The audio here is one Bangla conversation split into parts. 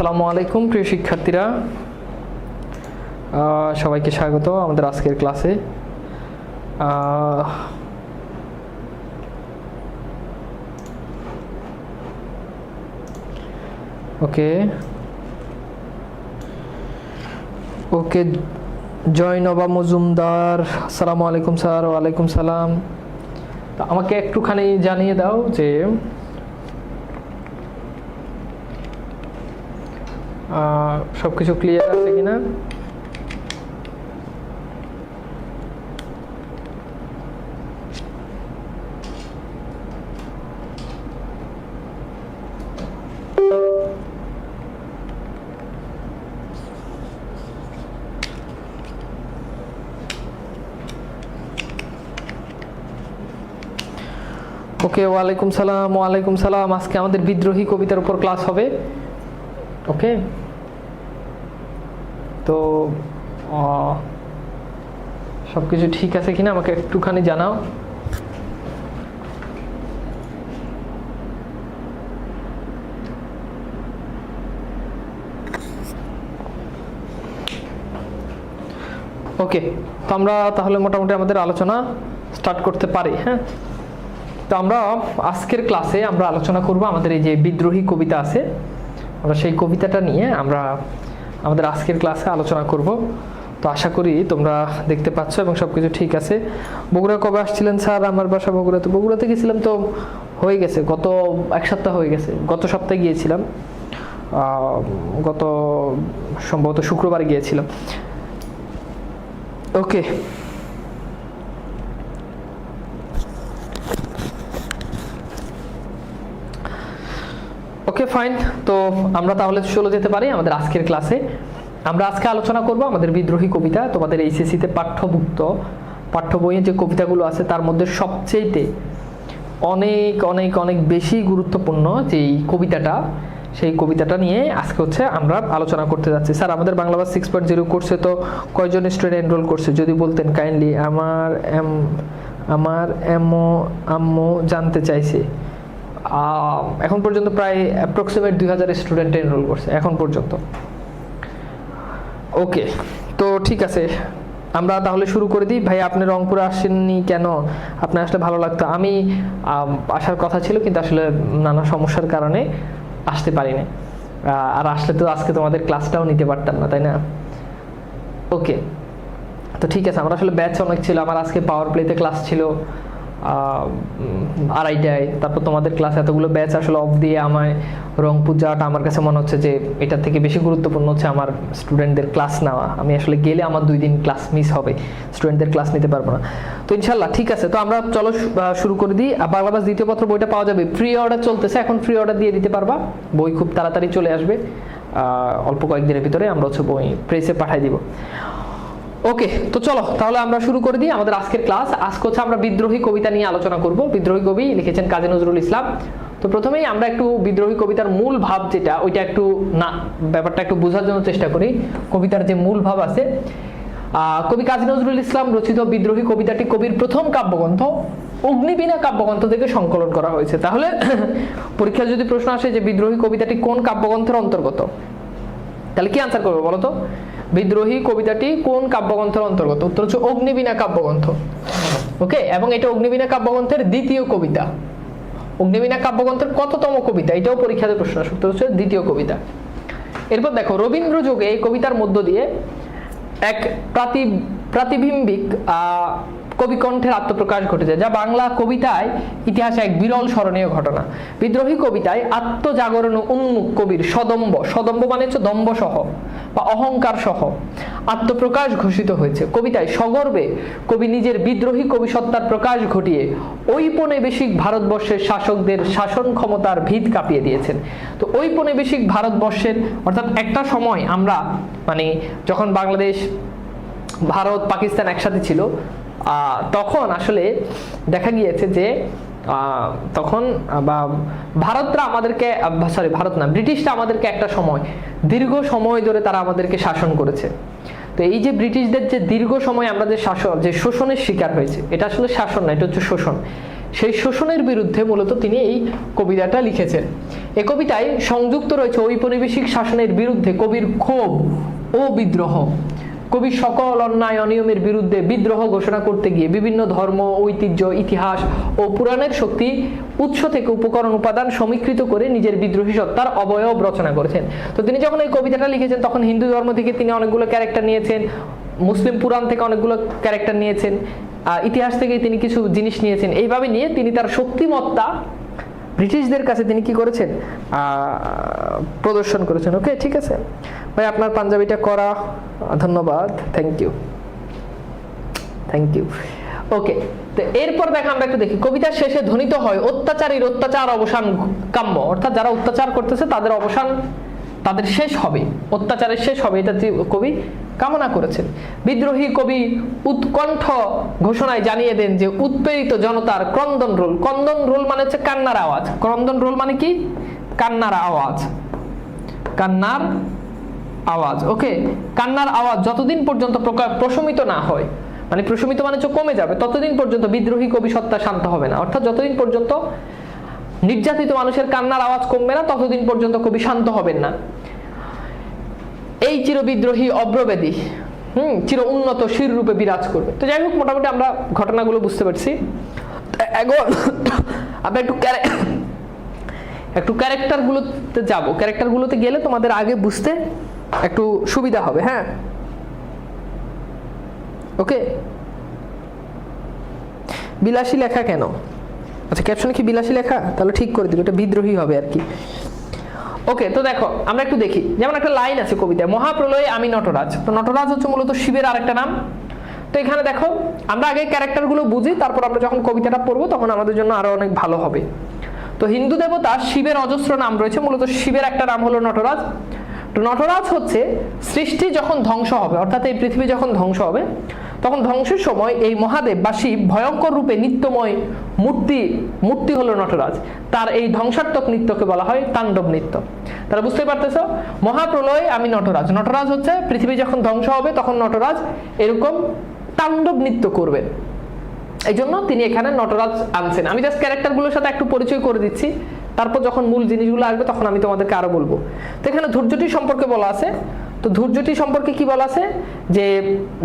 আসসালামু আলাইকুম প্রিয় শিক্ষার্থীরা, সবাইকে স্বাগত আমাদের আজকের ক্লাসে। ওকে ওকে জয়নবা মজুমদার, আসসালামু আলাইকুম স্যার। ওয়ালাইকুম সালাম। আমাকে একটুখানি জানিয়ে দাও যে সবকিছু ক্লিয়ার আছে কিনা। ওকে, ওয়ালাইকুম সালাম। ওয়ালাইকুম সালাম। আজকে আমাদের বিদ্রোহী কবিতার উপর ক্লাস হবে। ওকে, তো সবকিছু ঠিক আছে কিনা আমাকে একটুখানি জানাও। ওকে, তো আমরা তাহলে মোটামুটি আমাদের আলোচনা স্টার্ট করতে পারি। হ্যাঁ, তো আমরা আজকের ক্লাসে আমরা আলোচনা করব আমাদের এই যে বিদ্রোহী কবিতা আছে, আমরা সেই কবিতাটা নিয়ে আমরা আমাদের আজকের ক্লাসে আলোচনা করব। তো আশা করি তোমরা দেখতে পাচ্ছ এবং সবকিছু ঠিক আছে। বগুড়া কবে আসছিলেন স্যার? আমার বাসা বগুড়াতে। বগুড়াতে গেছিলাম তো হয়ে গেছে, গত এক সপ্তাহ হয়ে গেছে। গত সপ্তাহে গিয়েছিলাম, গত সম্ভবত শুক্রবার গিয়েছিলাম। ওকে, ওকে ফাইন। তো আমরা তাহলে চলে যেতে পারি আমাদের আজকের ক্লাসে। আমরা আজকে আলোচনা করব আমাদের বিদ্রোহী কবিতা। তোমাদের এইচএসসিতে পাঠ্যভুক্ত পাঠ্য বইয়ে যে কবিতাগুলো আছে তার মধ্যে সবচেয়েতে অনেক অনেক অনেক বেশি গুরুত্বপূর্ণ যেই কবিতাটা, সেই কবিতাটা নিয়ে আজকে হচ্ছে আমরা আলোচনা করতে যাচ্ছি। স্যার, আমাদের বাংলা ভার্স 6.0 কোর্সে তো কয়জন স্টুডেন্ট এনরোল করছে যদি বলতেন কাইন্ডলি। আমার আম্মু জানতে চাইছে। এখন পর্যন্ত প্রায় অ্যাপ্রক্সিমেট 2000 স্টুডেন্ট এনরোল করছে এখন পর্যন্ত। ওকে, তো ঠিক আছে, আমরা তাহলে শুরু করে দিই। ভাই, আপনি রংপুরে আসেননি কেন? আপনি আসলে ভালো লাগতো। আমি আসার কথা ছিল, কিন্তু আসলে নানা সমস্যার কারণে আসতে পারিনি। আর আসলে তো আজকে তোমাদের ক্লাসটাও নিতে পারতাম না, তাই না? ওকে, তো ঠিক আছে। আমরা আসলে ব্যাচ অনেক ছিল। আমার আজকে পাওয়ার প্লেতে ক্লাস ছিল 2:30টায়। তারপর তোমাদের ক্লাস, এতগুলো ব্যাচ আসলে অফ দিয়ে আমায় রংপুর যাওয়াটা আমার কাছে মনে হচ্ছে যে এটার থেকে বেশি গুরুত্বপূর্ণ হচ্ছে আমার স্টুডেন্টদের ক্লাস নেওয়া। আমি আসলে গেলে আমার 2 দিন ক্লাস মিস হবে, স্টুডেন্টদের ক্লাস নিতে পারবো না। তো ইনশাল্লাহ ঠিক আছে। তো আমরা চলো শুরু করে দিই। বাংলা ভার্স দ্বিতীয় পত্র বইটা পাওয়া যাবে, ফ্রি অর্ডার চলতেছে এখন। ফ্রি অর্ডার দিয়ে দিতে পারবা, বই খুব তাড়াতাড়ি চলে আসবে। অল্প কয়েকদিনের ভিতরে আমরা হচ্ছে বই প্রেসে পাঠিয়ে দিব। ওকে, তো চলো তাহলে আমরা শুরু করে দিই আমাদের আজকের ক্লাস। আজকে হচ্ছে আমরা বিদ্রোহী কবিতা নিয়ে আলোচনা করব। বিদ্রোহী কবি লিখেছেন কাজী নজরুল ইসলাম। তো প্রথমেই আমরা একটু বিদ্রোহী কবিতার মূল ভাব যেটা, ওইটা একটু না ব্যাপারটা একটু বোঝার জন্য চেষ্টা করি। কবিতার যে মূল ভাব আছে, কবি কাজী নজরুল ইসলাম রচিত বিদ্রোহী কবিতাটি কবির প্রথম কাব্যগ্রন্থ অগ্নিবীণা কাব্যগ্রন্থ থেকে সংকলন করা হয়েছে। তাহলে পরীক্ষায় যদি প্রশ্ন আসে যে বিদ্রোহী কবিতাটি কোন কাব্যগ্রন্থের অন্তর্গত, তাহলে কি আনসার করবো বলো তো? বিদ্রোহী কবিতাটি কোন কাব্যগ্রন্থের অন্তর্গত? উত্তর হচ্ছে অগ্নিবীণা কাব্যগ্রন্থ। ওকে, এবং এটা অগ্নিবীণা কাব্যগ্রন্থের দ্বিতীয় কবিতা। অগ্নিবীণা কাব্যগ্রন্থের কততম কবিতা, এটাও পরীক্ষাতে প্রশ্ন আসে। উত্তর হচ্ছে দ্বিতীয় কবিতা। এরপর দেখো, রবীন্দ্র যুগে এই কবিতার মধ্য দিয়ে এক প্রাতিবিম্বিক কবিকণ্ঠের আত্মপ্রকাশ ঘটেছে, যা বাংলা কবিতায় ইতিহাসে এক বিরল স্মরণীয় ঘটনা। বিদ্রোহী কবিতায় আত্মজাগরণ উন্মুখ কবির সদম্ব মানে হচ্ছে দম্ভ সহ বা অহংকার সহ আত্মপ্রকাশ ঘোষিত হয়েছে। কবিতায় সগর্বে কবি নিজের বিদ্রোহী কবি সত্তার প্রকাশ ঘটিয়ে ঔপনিবেশিক ভারতবর্ষের শাসকদের শাসন ক্ষমতার ভিত কাঁপিয়ে দিয়েছেন। তো ঔপনিবেশিক ভারতবর্ষের, অর্থাৎ একটা সময় আমরা মানে যখন বাংলাদেশ, ভারত, পাকিস্তান একসাথে ছিল, তখন আসলে দেখা গিয়েছে যে তখন বা ভারতরা আমাদেরকে, ভারত না, ব্রিটিশরা আমাদেরকে একটা সময়, দীর্ঘ সময় ধরে তারা আমাদেরকে শাসন করেছে। তো এই যে ব্রিটিশদের যে দীর্ঘ সময় আমরা যে শোষণের শিকার হয়েছে, এটা আসলে শাসন না, এটা হচ্ছে শোষণ। সেই শোষণের বিরুদ্ধে মূলত তিনি এই কবিতাটা লিখেছেন। এই কবিতায় সংযুক্ত রয়েছে ঔপনিবেশিক শাসনের বিরুদ্ধে কবির ক্ষোভ ও বিদ্রোহ। কবি সকল অন্যায় অনিয়মের বিরুদ্ধে বিদ্রোহ ঘোষণা করতে গিয়ে বিভিন্ন ধর্ম, ঐতিহ্য, ইতিহাস ও পুরাণের শক্তি উৎস থেকে উপকরণ উপাদান সমীকৃত করে নিজের বিদ্রোহী সত্তার অবয়ব রচনা করেছেন। তো তিনি যখন এই কবিতাটা লিখেছেন তখন হিন্দু ধর্ম থেকে তিনি অনেকগুলো ক্যারেক্টার নিয়েছেন, মুসলিম পুরাণ থেকে অনেকগুলো ক্যারেক্টার নিয়েছেন, ইতিহাস থেকে তিনি কিছু জিনিস নিয়েছেন। এইভাবে নিয়ে তিনি তার শক্তিমত্তা ব্রিটিশদের কাছে তিনি কি করেছেন, প্রদর্শন করেছেন। ওকে, ঠিক আছে ভাই, আপনার পাঞ্জাবিটা করা, ধন্যবাদ, থ্যাংক ইউ। ওকে, তো এরপর দেখো আমরা একটু দেখি, কবিতার শেষে ধ্বনিত হয় অত্যাচারীর অত্যাচার অবসান কাম্য, অর্থাৎ যারা অত্যাচার করতেছে তাদের অবসান, তাদের শেষ হবে, অত্যাচারের শেষ হবে, এটা কবি কামনা করেছেন। বিদ্রোহী কবি উৎকণ্ঠ ঘোষণায় জানিয়ে দেন যে উৎপীড়িত জনতার ক্রন্দন রোল, ক্রন্দন রোল মানে হচ্ছে কান্নার আওয়াজ, ক্রন্দন রোল মানে কি, কান্নার আওয়াজ, কান্নার আওয়াজ। ওকে, কান্নার আওয়াজ যতদিন পর্যন্ত প্রশমিত না হয়, মানে প্রশমিত মানে হচ্ছে কমে যাবে, ততদিন পর্যন্ত বিদ্রোহী কবি সত্তা শান্ত হবে না। অর্থাৎ যতদিন পর্যন্ত নির্যাতিত মানুষের কান্নার আওয়াজ কমবে না ততদিন পর্যন্ত কবি শান্ত হবেন না। এই চিরবিদ্রোহী অব্রবেদী চির উন্নত শির রূপে বিরাজ করবে। তো যাই হোক, মোটামুটি আমরা ঘটনাগুলো বুঝতে পারছি। এখন আমরা একটু ক্যারেক্টারগুলোতে যাব, ক্যারেক্টারগুলোতে গেলে তোমাদের আগে বুঝতে একটু সুবিধা হবে। হ্যাঁ, ওকে। বিলাসী লেখা কেন? আচ্ছা, ক্যাপশনে কি বিলাসী লেখা? তাহলে ঠিক করে দিব, এটা বিদ্রোহী হবে আর কি। ওকে, তো দেখো আমরা একটু দেখি, যেমন একটা লাইন আছে কবিতায়, মহাপ্রলয়ে আমি নটরাজ। তো নটরাজ হচ্ছে মূলত শিবের আরেকটা নাম। তো এখানে দেখো, আমরা আগে ক্যারেক্টারগুলো বুঝি, তারপর আমরা যখন কবিতাটা পড়বো তখন আমাদের জন্য আরো অনেক ভালো হবে। তো হিন্দু দেবতা শিবের অজস্র নাম রয়েছে, মূলত শিবের একটা নাম হলো নটরাজ। তো নটরাজ হচ্ছে সৃষ্টি যখন ধ্বংস হবে, অর্থাৎ এই পৃথিবী যখন ধ্বংস হবে, তখন ধ্বংসের সময় এই মহাদেব বা শিব ভয়ঙ্কর রূপে নিত্যময় মূর্তি হলো নটরাজ। তার এই ধ্বংসাত্মক নৃত্যকে বলা হয় তাণ্ডব নৃত্য। তারা বুঝতে পারতেছো, মহাপ্রলয়ে আমি নটরাজ, নটরাজ হচ্ছে পৃথিবী যখন ধ্বংস হবে তখন নটরাজ এরকম তাণ্ডব নৃত্য করবেন, এই জন্য তিনি এখানে নটরাজ আনছেন। আমি জাস্ট ক্যারেক্টারগুলোর সাথে একটু পরিচয় করে দিচ্ছি, তারপর যখন মূল জিনিসগুলো আসবে তখন আমি তোমাদেরকে আরো বলবো। তো এখানে ধৈর্যটি সম্পর্কে বলা আছে। তো ধৈর্যটি সম্পর্কে কি বলা আছে, যে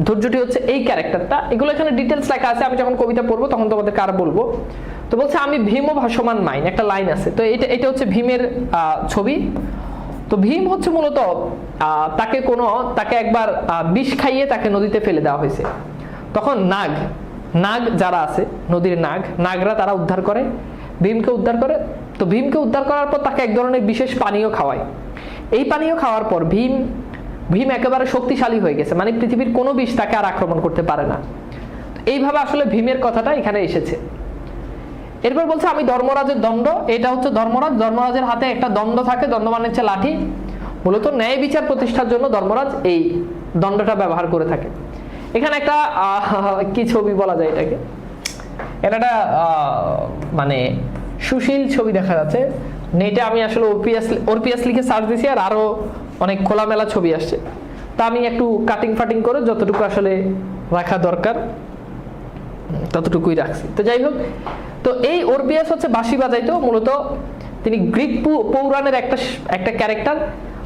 ধৈর্যটি হচ্ছে এই ক্যারেক্টারটা, এগুলো এখানে ডিটেলস লেখা আছে, আমি যখন কবিতা পড়বো তখন তোমাদেরকে আরো বলবো। তো বলছে আমি ভীম ও ভাসমান মাইন, একটা লাইন আছে। তো এটা হচ্ছে ভীমের ছবি। তো ভীম হচ্ছে মূলত তাকে একবার বিষ খাইয়ে তাকে নদীতে ফেলে দেওয়া হয়েছে। তখন নাগ যারা আছে, নদীর নাগরা তারা উদ্ধার করে, ভীমকে উদ্ধার করে। তো ভীমকে উদ্ধার করার পর তাকে এক ধরনের বিশেষ পানীয় খাওয়ায়। এই পানীয় খাওয়ার পর ভীম একেবারে শক্তিশালী হয়ে গেছে, মানে পৃথিবীর কোনো বিষ তাকে আর আক্রমণ করতে পারে না। এইভাবে আসলে ভীমের কথাটা এখানে এসেছে। এরপর বলছে আমি ধর্মরাজের দণ্ড, এটা হচ্ছে ধর্মরাজের হাতে একটা দণ্ড থাকে, দণ্ড মানে হচ্ছে লাঠি। মূলত ন্যায় বিচার প্রতিষ্ঠার জন্য ধর্মরাজ এই দণ্ডটা ব্যবহার করে থাকে। এখানে একটা কি ছবি বলা যায় এটাকে, এটা একটা মানে সুশীল ছবি দেখা যাচ্ছে নেটে। আমি আসলে ওরপিএস লিখে সার্চ দিয়েছি, আর আরো অনেক খোলামেলা ছবি আসছে। তা আমি একটু কাটিং ফাটিং করে যতটুকু আসলে রাখা দরকার ততটুকুই রাখছি। তো যাই হোক, তো এই ওরপিএস হচ্ছে বাঁশি বাজাইতো, মূলত তিনি গ্রিক পৌরাণের একটা ক্যারেক্টার।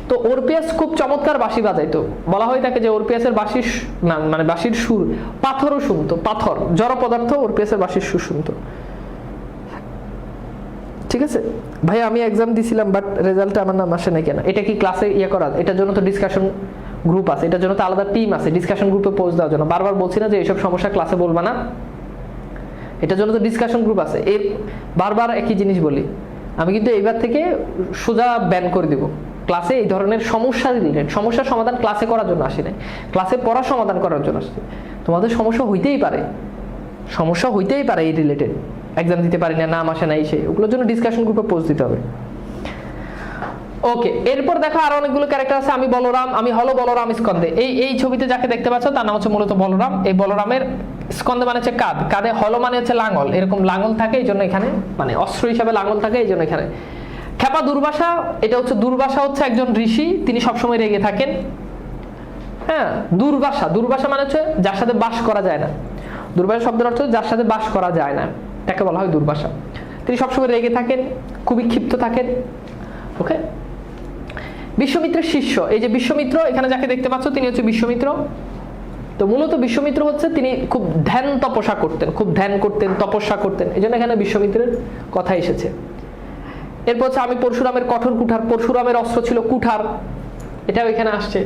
তো ওরপিয়াস খুব চমৎকার বাঁশি বাজাইতো, বলা হয় তাকে যে ওরপিয়াসের বাঁশির মানে বাঁশির সুর পাথরও শুনতো, পাথর জড় পদার্থ ওরপিয়াসের বাঁশির সুর শুনতো। ঠিক আছে ভাই, আমি এক্সাম দিছিলাম বাট রেজাল্টে আমার নাম আসে না কেন? এটা কি ক্লাসে করা? এটার জন্য তো ডিসকাশন গ্রুপ আছে, এটার জন্য তো আলাদা টিম আছে ডিসকাশন গ্রুপে পোস্ট দেওয়ার জন্য। বারবার বলছি না যে এইসব সমস্যা ক্লাসে বলবা না, এটার জন্য তো ডিসকাশন গ্রুপ আছে। এই বারবার একই জিনিস বলি, আমি কিন্তু এইবার থেকে সোজা ব্যান করে দিব। ক্লাসে এই ধরনের সমস্যা রিলেটেড সমস্যার সমাধান ক্লাসে করার জন্য আসি নাই, ক্লাসে পড়ার সমাধান করার জন্য আসছি। তোমাদের সমস্যা হইতেই পারে এই রিলেটেড, এক্সাম দিতে পারি না, নাম আসে না, এই সেই, ওগুলোর জন্য ডিসকাশন গ্রুপে পোস্ট দিতে হবে। ওকে, এরপর দেখো আরো অনেকগুলো ক্যারেক্টার আছে। আমি বলরাম, আমি হলো বলরাম স্কন্দে। এই ছবিতে যাকে দেখতে পাচ্ছ তার নাম হচ্ছে মূলত বলরাম। এই বলরামের স্কন্দে মানে হচ্ছে কাঁধে হলো মানে হচ্ছে লাঙ্গল, এরকম লাঙ্গল থাকে, এই জন্য এখানে মানে অস্ত্র হিসাবে লাঙ্গল থাকে, এই জন্য এখানে। খেপা দুর্বাসা, এটা হচ্ছে দুর্বাসা হচ্ছে একজন ঋষি, তিনি সবসময় রেগে থাকেন। হ্যাঁ, দুর্বাসা মানে হচ্ছে যার সাথে বাস করা যায় না। দুর্বাসা শব্দের অর্থ যার সাথে বাস করা যায় না। এটাকে বলা হয় দুর্বাসা। তিনি সবসময় রেগে থাকেন, খুবই ক্ষিপ্ত থাকেন। ওকে, বিশ্বমিত্রের শিষ্য, এই যে বিশ্বমিত্র এখানে যাকে দেখতে পাচ্ছ তিনি হচ্ছে বিশ্বমিত্র। তো মূলত বিশ্বমিত্র হচ্ছে তিনি খুব ধ্যান তপস্যা করতেন, খুব ধ্যান করতেন, তপস্যা করতেন, এই জন্য এখানে বিশ্বমিত্রের কথা এসেছে। এরপর হচ্ছে আমি পরশুরামের কঠোর কুঠার, পরশুরামের অস্ত্র ছিল কুঠার, এটাও এখানে আসছে।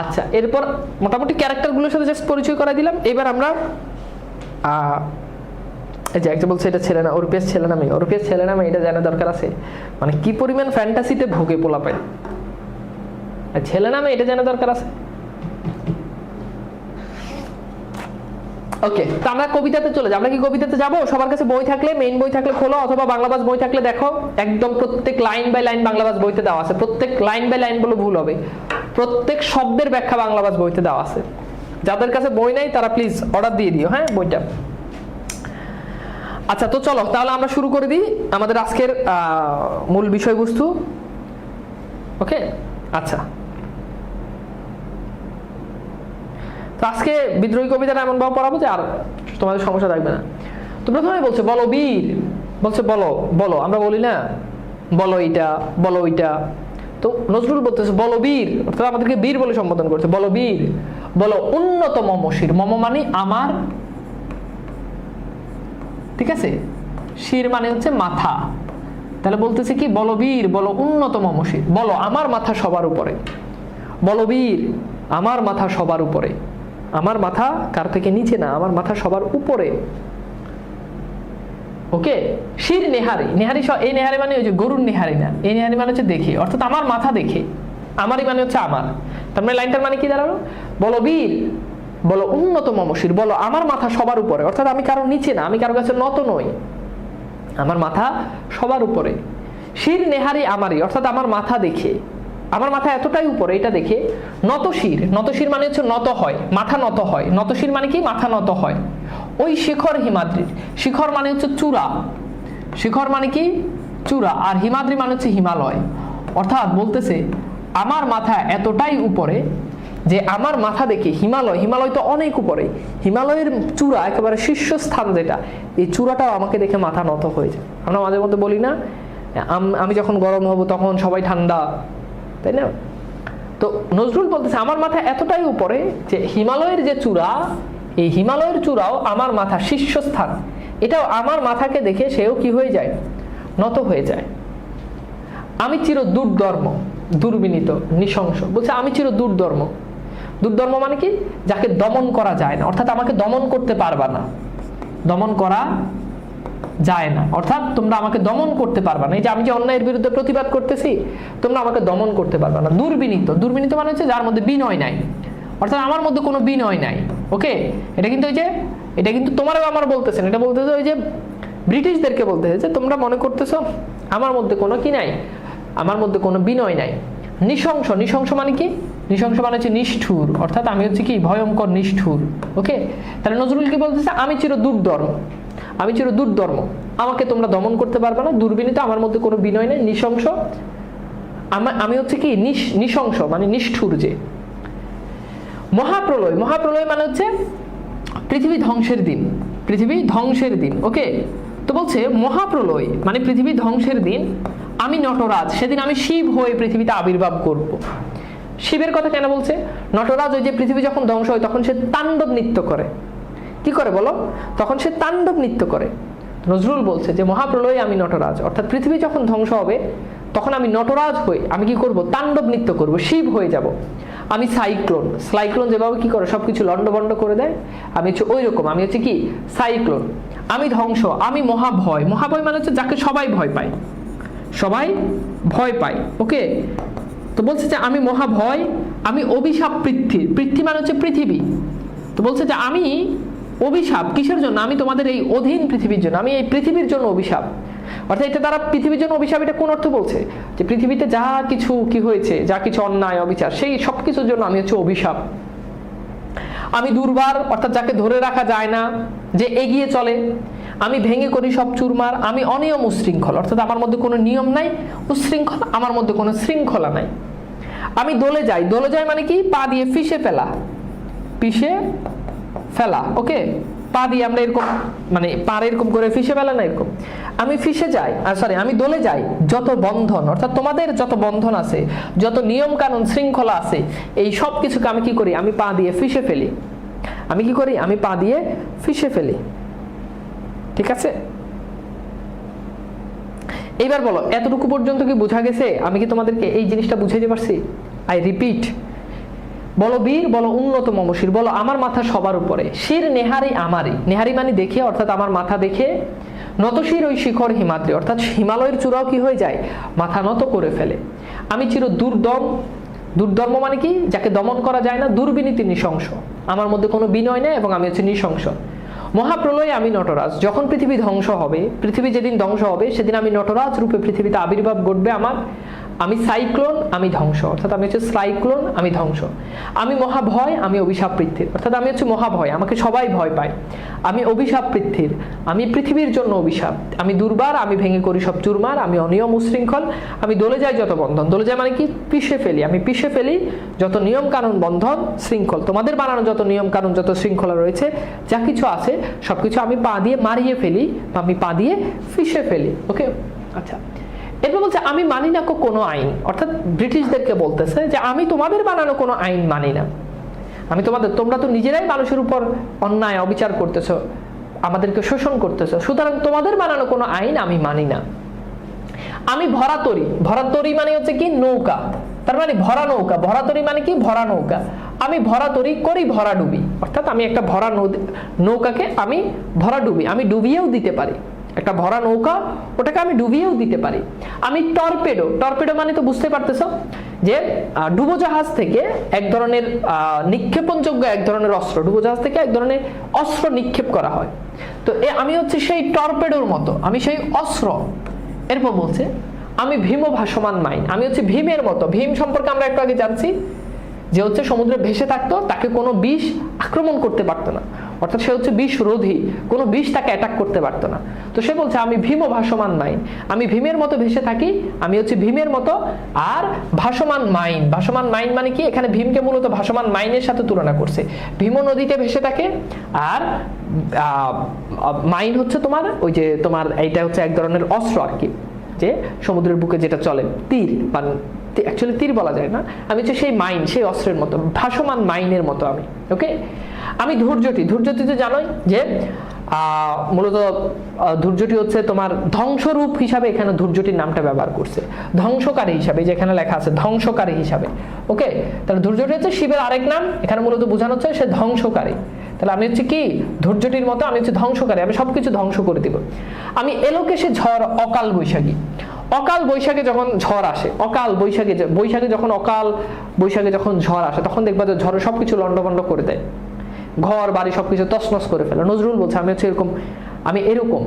আচ্ছা, এরপর মোটামুটি ক্যারেক্টারগুলোর সাথে জাস্ট পরিচয় করাই দিলাম। এবার আমরা এই যে একটা বলছে এটা ছেলে না, ওরপিয়াস ছেলে নামে, ওরপিয়াস ছেলে নামে, এটা জানা দরকার আছে। মানে কি পরিমাণ ফ্যান্টাসিতে ভোগে পোলাপায়, ছেলে নামে এটা জানা দরকার আছে। ওকে, তো আমরা কবিতাতে চলে যাই। আমরা কি কবিতাতে যাবো? সবার কাছে বই থাকলে, মেইন বই থাকলে খোলো, অথবা বাংলাভাষ বই থাকলে দেখো, একদম প্রত্যেক লাইন বাই লাইন বাংলাভাষ বইতে দেওয়া আছে। প্রত্যেক লাইন বাই লাইন বলে ভুল হবে, প্রত্যেক শব্দের ব্যাখ্যা বাংলাভাষ বইতে দেওয়া আছে। যাদের কাছে বই নাই তারা প্লিজ অর্ডার দিয়ে দিও, হ্যাঁ, বইটা। আচ্ছা, তো চলো তাহলে আমরা শুরু করে দিই আমাদের আজকের মূল বিষয়বস্তু। ওকে, আচ্ছা, তো আজকে বিদ্রোহী কবিতাটা এমন ভাবে পড়াবো যে আর তোমাদের সমস্যা থাকবে না। তো প্রথমে বলছে বলো বীর, বলছে বলো বলো, আমরা বলি না বলো এইটা বলো ওইটা। তো নজরুল বলতেছে বলো বীর, অর্থাৎ আমাদেরকে বীর বলে সম্বোধন করছে। বলো বীর, বলো উন্নত মম শির, মম মানে আমার, ঠিক আছে, শির মানে হচ্ছে মাথা। তাহলে বলতেছে কি বলো বীর, বলো উন্নত মম শির, বলো আমার মাথা সবার উপরে। বলো বীর, আমার মাথা সবার উপরে, আমার মাথা কার থেকে নিচে না, আমার মাথা সবার উপরে। ওকে, শির নেহারি, নেহারি এই নেহারি মানে ওই যে গরুর নেহারি না, এই নেহারি মানে হচ্ছে দেখে, অর্থাৎ আমার মাথা দেখে, আমারই মানে হচ্ছে আমার। তার মানে লাইনটার মানে কি দাঁড়ালো? বলো বীর, বলো উন্নত মমশির, বলো আমার মাথা সবার উপরে, অর্থাৎ আমি কারো নিচে না, আমি কারো কাছে নত নই, আমার মাথা সবার উপরে। শির নেহারি আমারই, অর্থাৎ আমার মাথা দেখে, আমার মাথা এতটাই উপরে এটা দেখে। নতশির, নতশির মানে হচ্ছে নত হয়, মাথা নত হয়। নতশির মানে কি? মাথা নত হয়। ওই শিখর হিমাদ্রির, শিখর মানে হচ্ছে চূড়া, শিখর মানে কি? চূড়া, আর হিমাদ্রি মানে হচ্ছে হিমালয়। অর্থাৎ বলতেছে আমার মাথা এতটাই উপরে যে আমার মাথা দেখে হিমালয়, হিমালয় তো অনেক উপরে, হিমালয়ের চূড়া একেবারে শীর্ষস্থান যেটা, এই চূড়াটাও আমাকে দেখে মাথা নত হয়ে যায়। আমরা মাঝে মধ্যে বলি না আমি যখন গরম হব তখন সবাই ঠান্ডা, তাই না? তো নজরুল বলতেছে আমার মাথা এতটাই উপরে যে হিমালয়ের যে চূড়া, এই হিমালয়ের চূড়াও আমার মাথা শীর্ষস্থান, এটাও আমার মাথাকে দেখে সেও কি হয়ে যায়? নত হয়ে যায়। আমি চির দুর্ধর্ম, দুর্বিনীত, নৃশংস। বলছে আমি চির দুর্ধর্ম, দুর্ধর্ম মানে কি? যাকে দমন করা যায় না, অর্থাৎ আমাকে দমন করতে পারবা না, দমন করা যায় না, অর্থাৎ তোমরা আমাকে দমন করতে পারবা না। এই যে আমি যে অন্যায়ের বিরুদ্ধে প্রতিবাদ করতেছি, তোমরা আমাকে দমন করতে পারবা না। দুর্বিনীত, দুর্বিনীত মানে হচ্ছে যার মধ্যে বিনয় নাই, অর্থাৎ আমার মধ্যে কোনো বিনয় নাই। ওকে, এটা কিন্তু ওই যে, এটা কিন্তু তোমারও আমার বলতেছেন, এটা বলতেছে ওই যে ব্রিটিশদেরকে বলতেছে যে তোমরা মনে করতেছো আমার মধ্যে কোনো কি নাই, আমার মধ্যে কোনো বিনয় নাই। নৃশংস, নৃশংস মানে কি? নৃশংস মানে হচ্ছে নিষ্ঠুর, অর্থাৎ আমি হচ্ছে কি ভয়ঙ্কর নিষ্ঠুর। ওকে, তাহলে নজরুল কি বলতেছে? আমি চির দুর্ধর্ম, আমি চির দুর্ধর্ম, আমাকে তোমরা দমন করতে পারবে না। দুর্বিনীত, আমার মধ্যে কোনো বিনয় নেই। নৃশংস, আমি হচ্ছে কি নৃশংস মানে নিষ্ঠুর যে। মহাপ্রলয়, মহাপ্রলয় মানে হচ্ছে পৃথিবী ধ্বংসের দিন, পৃথিবী ধ্বংসের দিন। ওকে, তো বলছে মহাপ্রলয় মানে পৃথিবী ধ্বংসের দিন, আমি নটরাজ, সেদিন আমি শিব হয়ে পৃথিবীতে আবির্ভাব করব। শিবের কথা কেন বলছে? নটরাজ ওই যে পৃথিবী যখন ধ্বংস হয় তখন সে তাণ্ডব নৃত্য করে। কি করে বলো? তখন সে তাণ্ডব নৃত্য করে। নজরুল বলছে যে মহাপ্রলয়ে আমি নটরাজ, অর্থাৎ পৃথিবী যখন ধ্বংস হবে তখন আমি নটরাজ হয়ে আমি কি করব? তাণ্ডব নৃত্য করব, শিব হয়ে যাব। আমি সাইক্লোন, সাইক্লোন যেভাবে কি করে সবকিছু লন্ডভন্ড করে দেয়, আমি হচ্ছে ওই রকম, আমি হচ্ছে কি সাইক্লোন। আমি ধ্বংস, আমি মহাভয়, মহাভয় মানে হচ্ছে যাকে সবাই ভয় পায়, সবাই ভয় পায়। ওকে, তো বলছে যে আমি মহাভয়, আমি অভিশাপ পৃথ্বী, পৃথ্বী মানে হচ্ছে পৃথিবী। তো বলছে যে আমি অভিশাপ কিসের জন্য? আমি তোমাদের এই অধীন পৃথিবীর জন্য, আমি এই পৃথিবীর জন্য অভিশাপ। অর্থাৎ এটা দ্বারা পৃথিবীর জন্য অভিশাপ, এটা কোন অর্থ বলছে? যে পৃথিবীতে যা কিছু কি হয়েছে, যা কিছু অন্যায় অবিচার, সেই সব কিছুর জন্য আমি হচ্ছে অভিশাপ। আমি দুর্বার, অর্থাৎ যাকে ধরে রাখা যায় না, যে এগিয়ে চলে। আমি ভেঙে করি সব চুরমার, আমি অনিয়ম উশৃঙ্খল, অর্থাৎ আমার মধ্যে কোনো নিয়ম নাই, উশৃঙ্খল, আমার মধ্যে কোনো শৃঙ্খলা নাই। আমি দোলে যাই, দোলে যাই মানে কি? পা দিয়ে পিষে ফেলা, পিষে ফেলা। ওকে, পা দিয়ে আমরা এরকম মানে পার এরকম করে ফিসে ফেলে না এরকম, আমি ফিসে যাই, সরি আমি দলে যাই যত বন্ধন, অর্থাৎ তোমাদের যত বন্ধন আছে, যত নিয়ম কানুন শৃঙ্খলা আছে, এই সব কিছুকে আমি কি করি, আমি পা দিয়ে ফিসে ফেলি। আমি কি করি, আমি পা দিয়ে ফিসে ফেলি। ঠিক আছে, এইবার বলো এতটুকু পর্যন্ত কি বোঝা গেছে? আমি কি তোমাদেরকে এই জিনিসটা বুঝাইতে পারছি? আই রিপিট, বলো বীর, বলো উন্নত মমশির, বলো আমার মাথা সবার উপরে, শির নেহারি আমারই, নেহারি মানে দেখে, অর্থাৎ আমার মাথা দেখে, নতশির ওই শিখর হিমাদ্রি, অর্থাৎ হিমালয়ের চূড়াও কি হয়ে যায়, মাথা নত করে ফেলে। আমি চির দুর্দম, দুর্ধর্ম মানে কি, যাকে দমন করা যায় না, দুর্বিনীতি নৃশংস, আমার মধ্যে কোনো বিনয় নেই এবং আমি হচ্ছে নৃশংস। মহাপ্রলয়ে আমি নটরাজ, যখন পৃথিবী ধ্বংস হবে, পৃথিবী যেদিন ধ্বংস হবে সেদিন আমি নটরাজ রূপে পৃথিবীতে আবির্ভাব ঘটবে আমার। আমি সাইক্লোন, আমি ধ্বংস, অর্থাৎ আমি হচ্ছে সাইক্লোন, আমি ধ্বংস। আমি মহাভয়, আমি অভিশাপ পৃথ্বীর, অর্থাৎ আমি হচ্ছে মহাভয়, আমাকে সবাই ভয় পায়। আমি অভিশাপ পৃথ্বীর, আমি পৃথিবীর জন্য অভিশাপ। আমি দুর্বার, আমি ভেঙে করি সব চুরমার। আমি অনিয়ম উশৃঙ্খল, আমি দলে যাই যত বন্ধন, দলে যায় মানে কি, পিষে ফেলি, আমি পিষে ফেলি যত নিয়ম কানুন বন্ধন শৃঙ্খল, তোমাদের বানানো যত নিয়ম কানুন যত শৃঙ্খলা রয়েছে, যা কিছু আছে সবকিছু আমি পা দিয়ে মারিয়ে ফেলি, বা আমি পা দিয়ে ফিসে ফেলি। ওকে, আচ্ছা, এরপর বলছে আমি মানি না কোনো আইন, অর্থাৎ ব্রিটিশদেরকে বলতেছে যে আমি তোমাদের বানানো কোনো আইন মানি না। আমি তোমাদের, তোমরা তো নিজেরাই মানুষের উপর অন্যায় অবিচার করতেছো, আমাদেরকে শোষণ করতেছো, সুতরাং তোমাদের বানানো কোনো আইন আমি মানি না। আমি ভরা তরি, ভরা তরি মানে হচ্ছে কি নৌকা, তার মানে ভরা নৌকা, ভরা তরি মানে কি ভরা নৌকা। আমি ভরা তরি করি ভরা ডুবি, অর্থাৎ আমি একটা ভরা নৌকাকে আমি ভরা ডুবি, আমি ডুবিয়েও দিতে পারি। একটা ভরা নৌকা, ওটাকে আমি ডুবিয়েও দিতে পারি। আমি টর্পেডো, টর্পেডো মানে তো বুঝতে পারতেছো যে ডুবোজাহাজ থেকে এক ধরনের নিক্ষেপণযোগ্য এক ধরনের অস্ত্র, ডুবোজাহাজ থেকে এক ধরনের অস্ত্র নিক্ষেপ করা হয়। তো আমি হচ্ছে সেই টর্পেডোর মতো, আমি সেই অস্ত্র। এরপর বলছে আমি ভীম ভাসমান মাইন, আমি হচ্ছে ভীমের মতো। ভীম সম্পর্কে আমরা একটু আগে জানছি যে হচ্ছে সমুদ্রে ভেসে থাকতো, তাকে কোনো বিষ আক্রমণ করতে পারতো না, অর্থাৎ সে হচ্ছে বিষ রোধী, কোনো বিষ তাকে অ্যাটাক করতে পারতো না। তো সে বলছে আমি ভীম ভাসমান মাইন, আমি ভীমের মতো ভেসে থাকি, আমি হচ্ছে ভীমের মতো। আর ভাসমান মাইন, ভাসমান মাইন মানে কি, এখানে ভীমকে মূলত ভাসমান মাইনের সাথে তুলনা করছে। ভীম নদীতে ভেসে থাকে, আর মাইন হচ্ছে তোমার ওই যে তোমার এইটা হচ্ছে এক ধরনের অস্ত্র আর কি, যে সমুদ্রের বুকে যেটা চলে, তীর বা অ্যাকচুয়ালি তীর বলা যায় না, আমি হচ্ছে সেই মাইন, সেই অস্ত্রের মতো, ভাসমান মাইনের মতো আমি। ওকে, আমি ধৈর্যটি, ধৈর্যটি তো জানোই যে মূলত ধৈর্যটি হচ্ছে তোমার ধ্বংসরূপ হিসাবে এখানে ধৈর্যটির নামটা ব্যবহার করছে, ধ্বংসকারী হিসাবে, যেখানে লেখা আছে ধ্বংসকারী হিসাবে। ওকে, তাহলে ধৈর্যটি হচ্ছে শিবের আরেক নাম, এখানে মূলত বোঝানো হচ্ছে সে ধ্বংসকারী। তাহলে আমি হচ্ছে কি ধৈর্যটির মতো, আমি হচ্ছে ধ্বংসকারী, আমি সবকিছু ধ্বংস করে দিব। আমি এলোকেশে ঝড়, অকাল বৈশাখী, অকাল বৈশাখে যখন ঝড় আসে, অকাল বৈশাখে, বৈশাখে যখন অকাল বৈশাখে যখন ঝড় আসে, তখন দেখবা যে ঝড়ে সবকিছু লন্ডভন্ড করে দেয়, ঘর বাড়ি সবকিছু তছনছ করে ফেলে। নজরুল বলছে আমি হচ্ছে এরকম, আমি এরকম,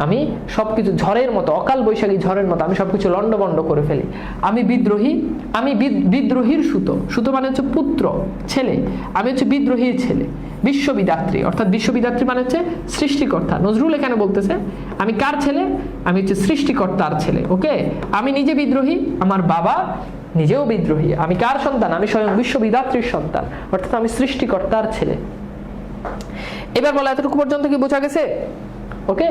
আমি সবকিছু ঝড়ের মতো, অকাল বৈশাখী ঝড়ের মতো আমি সবকিছু লন্ডভন্ড করে ফেলি। আমি বিদ্রোহী, আমি বিদ্রোহীর সুত, সুত মানে হচ্ছে পুত্র, ছেলে, আমি হচ্ছে বিদ্রোহীর ছেলে। বিশ্ববিদাত্রী, অর্থাৎ বিশ্ববিদাত্রী মানে হচ্ছে সৃষ্টিকর্তা। নজরুল এখানে বলতেছে আমি কার ছেলে, আমি হচ্ছে সৃষ্টিকর্তার ছেলে। ওকে, আমি নিজে বিদ্রোহী, আমার বাবা নিজেও বিদ্রোহী। আমি কার সন্তান, আমি স্বয়ং বিশ্ববিদাত্রীর সন্তান, অর্থাৎ আমি সৃষ্টিকর্তার ছেলে। এবার বলো এতটুকু পর্যন্ত কি বোঝা গেছে? ওকে,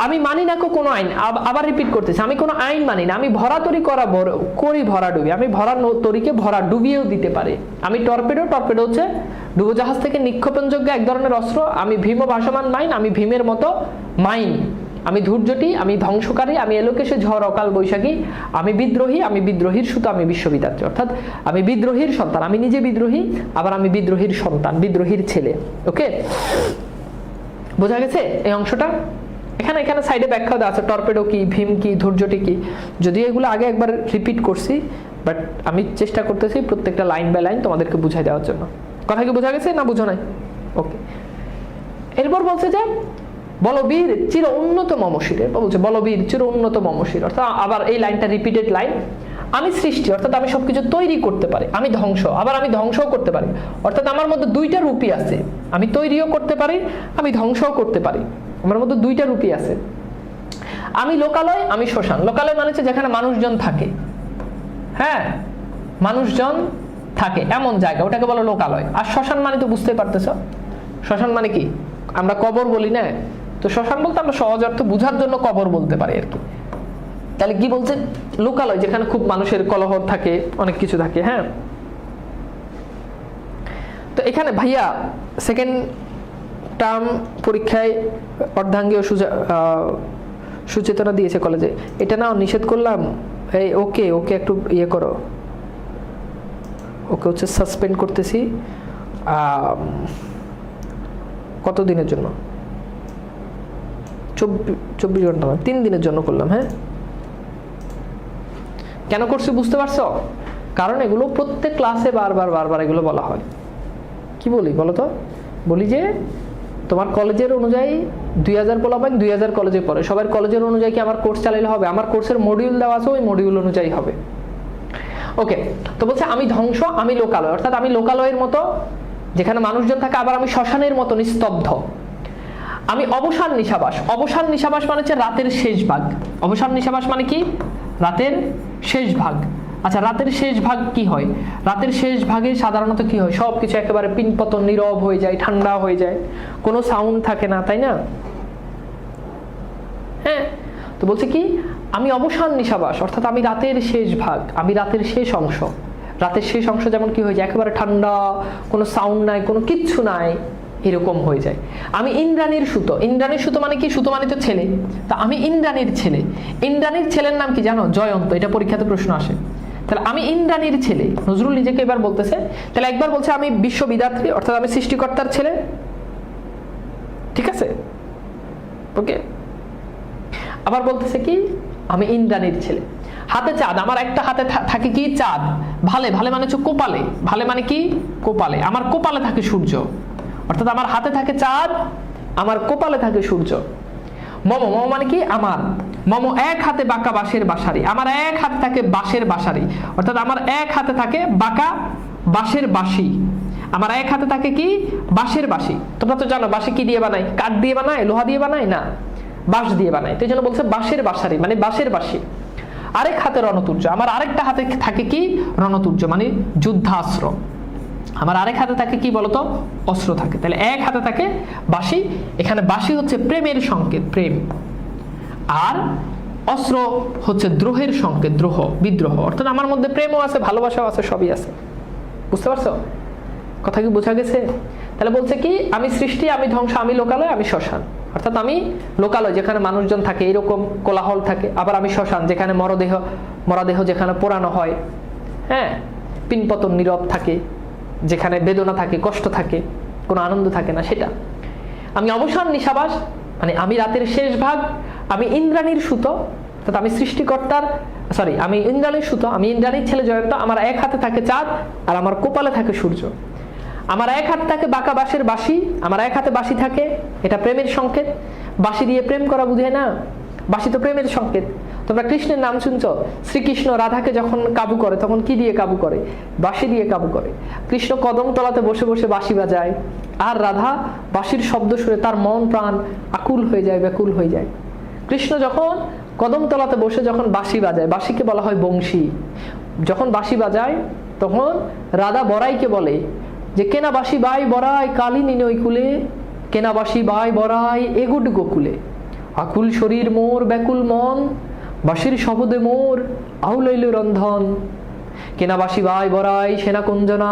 আমি মানি না কোনো আইন, আবার রিপিট করতেছি, আমি কোনো আইন মানি না। আমি ভরা তরি করি ভরা ডুবি, আমি ভরা তরিকে ভরা ডুবিয়েও দিতে পারি। আমি টর্পেডো, টর্পেডো হচ্ছে ডুবোজাহাজ থেকে নিক্ষেপণযোগ্য এক ধরনের অস্ত্র। আমি ভীম ভাসমান মাইন, আমি ভীমের মতো মাইন। আমি ধৈর্যটি, আমি ধ্বংসকারী, আমি এলোকেশে ঝড়, অকাল বৈশাখী। আমি বিদ্রোহী, আমি বিদ্রোহীর সুতো, আমি বিশ্ববিদাত্রী, অর্থাৎ আমি বিদ্রোহীর সন্তান, আমি নিজে বিদ্রোহী, আবার আমি বিদ্রোহীর সন্তান, বিদ্রোহীর ছেলে। ওকে, বোঝা গেছে এই অংশটা? এখানে এখানে সাইডে ব্যাখ্যা দেওয়া আছে, টর্পেডো কি, ভীম কি, ধৈর্যটি কি। যদিও এগুলো আগে একবার রিপিট করছি, বাট আমি চেষ্টা করতেছি প্রত্যেকটা লাইন বাই লাইন তোমাদেরকে বুঝাই দেওয়ার জন্য। কথা কি বোঝা গেছে না বুঝো নাই? ওকে, এরপর বলছে যে বলবীর চির উন্নত মমশির, বলছে বলবীর চির উন্নত মমশির, অর্থাৎ আবার এই লাইনটা রিপিটেড লাইন। আমি সৃষ্টি, অর্থাৎ আমি সবকিছু তৈরি করতে পারি। আমি ধ্বংস, আবার আমি ধ্বংসও করতে পারি, অর্থাৎ আমার মধ্যে দুইটা রূপই আছে, আমি তৈরিও করতে পারি, আমি ধ্বংসও করতে পারি, আমার মধ্যে দুইটা রূপই আছে। আমি লোকালয়, আমি শ্মশান। লোকালয় মানে হচ্ছে যেখানে মানুষজন থাকে, হ্যাঁ মানুষজন থাকে এমন জায়গা, ওটাকে বলো লোকালয়। আর শ্মশান মানে তো বুঝতে পারতেছ, শ্মশান মানে কি, আমরা কবর বলি না, তো শ্মশান বলতে আমরা সহজ অর্থ বোঝার জন্য কবর বলতে পারি আর কি। তাহলে কি বলছে? লোকালয়, যেখানে খুব মানুষের কলহর থাকে, অনেক কিছু থাকে। হ্যাঁ, তো এখানে ভাইয়া সেকেন্ড টার্ম পরীক্ষায় অর্ধাঙ্গীয় সুচেতনা দিয়েছে কলেজে, এটা না নিষেধ করলাম, এই ওকে ওকে একটু ইয়ে করো, ওকে হচ্ছে সাসপেন্ড করতেছি কত দিনের জন্য? 24 ঘন্টা না, 3 দিনের জন্য করলাম। হ্যাঁ, কেন করছি বুঝতে পারছো? কারণ এগুলো প্রত্যেক ক্লাসে বারবার এগুলো বলা হয়। কি বলি বলো তো? বলি যে তোমার কলেজের অনুযায়ী 2000 পোলাপাইন 2000 কলেজে পড়ে, সবার কলেজের অনুযায়ী কি আমার কোর্স চালাইলে হবে? আমার কোর্সের মডিউল দেওয়া আছে, ওই মডিউল অনুযায়ী হবে। ওকে, তো বলছে আমি ধ্বংস, আমি লোকালয়, অর্থাৎ আমি লোকালয়ের মতো যেখানে মানুষজন থাকে, আবার আমি শ্মশানের মতো নিস্তব্ধ। আমি অবসান নিশাবাস। অবসান নিশাবাস মানে হচ্ছে রাতের শেষ ভাগ। অবসান নিশাবাস মানে কি? রাতের শেষ ভাগ। আচ্ছা, রাতের শেষ ভাগ কি হয়? রাতের শেষ ভাগে সাধারণত কি হয়? সব কিছু একেবারে পিনপতন, নীরব হয়ে যায়, ঠান্ডা হয়ে যায়, কোনো সাউন্ড থাকে না, তাই না? হ্যাঁ, তো বলছে কি আমি অবসান নিশাবাস, অর্থাৎ আমি রাতের শেষ ভাগ, আমি রাতের শেষ অংশ। রাতের শেষ অংশ যেমন কি হয়ে যায়, একেবারে ঠান্ডা, কোনো সাউন্ড নাই, কোনো কিচ্ছু নাই, এরকম হয়ে যায়। আমি ইন্দ্রাণীর সুতো। ইন্দ্রাণীর সুতো মানে কি? সুতো মানে তো ছেলে, তা আমি ইন্দ্রাণীর ছেলে। ইন্দ্রাণীর ছেলের নাম কি জানো? জয়ন্ত। এটা পরীক্ষাতে প্রশ্ন আসে। তাহলে আমি ইন্দ্রাণীর ছেলে, নজরুল নিজেকে এবার বলতেছে। তাহলে একবার বলছে আমি বিশ্ববিধাত্রী, অর্থাৎ আমি সৃষ্টিকর্তার ছেলে। ঠিক আছে, ওকে। আবার বলতেছে কি আমি ইন্দ্রাণীর ছেলে। হাতে চাঁদ, আমার একটা হাতে থাকে কি? চাঁদ। ভালে, ভালে মানে হচ্ছে কোপালে, ভালে মানে কি? কোপালে। আমার কোপালে থাকে সূর্য, অর্থাৎ আমার হাতে থাকে চাঁদ, আমার কোপালে থাকে সূর্য। মম, মম মানে কি? আমার। মম এক হাতে বাঁকা বাঁশের বাঁশারি, আমার এক হাতে থাকে বাঁশের বাঁশারি, অর্থাৎ আমার এক হাতে থাকে বাঁকা বাঁশের বাঁশি। আমার এক হাতে থাকে কি? বাঁশের বাঁশি। তোমরা তো জানো বাঁশি কি দিয়ে বানায়? কাঠ দিয়ে বানায়? লোহা দিয়ে বানায় না, বাঁশ দিয়ে বানায়। তো এই জন্য বলছে বাঁশের বাঁশারি মানে বাঁশের বাঁশি। আরেক হাতে রণতুর্য, আমার আরেকটা হাতে থাকে কি? রণতুর্য মানে যুদ্ধাস্ত্র। আমার আরেক হাতে থাকে কি বলতো? অস্ত্র থাকে। তাহলে এক হাতে থাকে বাঁশি। এখানে বাঁশি হচ্ছে প্রেমের সংকেত, প্রেম। আর অস্ত্র হচ্ছে দ্রোহের সংকেত, দ্রোহ, বিদ্রোহ। অর্থাৎ আমার মধ্যে প্রেমও আছে, ভালোবাসাও আছে, সবই আছে। বুঝতে পারছো কথা? কি বোঝা গেছে? তাহলে বলছে কি আমি সৃষ্টি, আমি ধ্বংস, আমি লোকালয়, আমি শ্মশান। অর্থাৎ আমি লোকালয় যেখানে মানুষজন থাকে, এরকম কোলাহল থাকে। আবার আমি শ্মশান, যেখানে মরদেহ যেখানে পোড়ানো হয়। হ্যাঁ, পিনপতন, নীরব থাকে, যেখানে বেদনা থাকে, কষ্ট থাকে, কোনো আনন্দ থাকে না, সেটা। আমি অবসান নিশাবাস মানে আমি রাতের শেষ ভাগ। আমি ইন্দ্রাণীর সুতো, অর্থাৎ আমি সৃষ্টিকর্তার, আমি ইন্দ্রাণীর সুতো, আমি ইন্দ্রাণীর ছেলে জয়ন্ত। আমার এক হাতে থাকে চাঁদ, আর আমার কপালে থাকে সূর্য। আমার এক হাতে থাকে বাঁকা বাঁশের বাঁশি, আমার এক হাতে বাঁশি থাকে, এটা প্রেমের সংকেত। বাঁশি দিয়ে প্রেম করা বুঝে না? বাঁশি তো প্রেমের সংকেত। তোমরা কৃষ্ণের নাম শুনছো? শ্রীকৃষ্ণ রাধাকে যখন কাবু করে তখন কি দিয়ে কাবু করে? বাঁশি দিয়ে কাবু করে। কৃষ্ণ কদম তলাতে বসে বসে বাঁশি বাজায়, আর রাধা বাঁশির শব্দ শুনে তার মন প্রাণ আকুল হয়ে যায়, ব্যাকুল হয়ে যায়। কৃষ্ণ যখন কদম তলাতে বসে যখন বাঁশি বাজায়, বাঁশিকে বলা হয় বংশী। যখন বাঁশি বাজায় তখন রাধা বড়াইকে বলে যে কেনা বাঁশি বাই বড়াই কালিনী নৈকুলে, কেনা বাঁশি বাই বড়াই এগুড গোকুলে, আকুল শরীর মোর ব্যাকুল মন, বাঁশির শব্দে মোর আউলইল রন্ধন। কেনা বাঁশি বাই বড়াই সেনা কুঞ্জনা,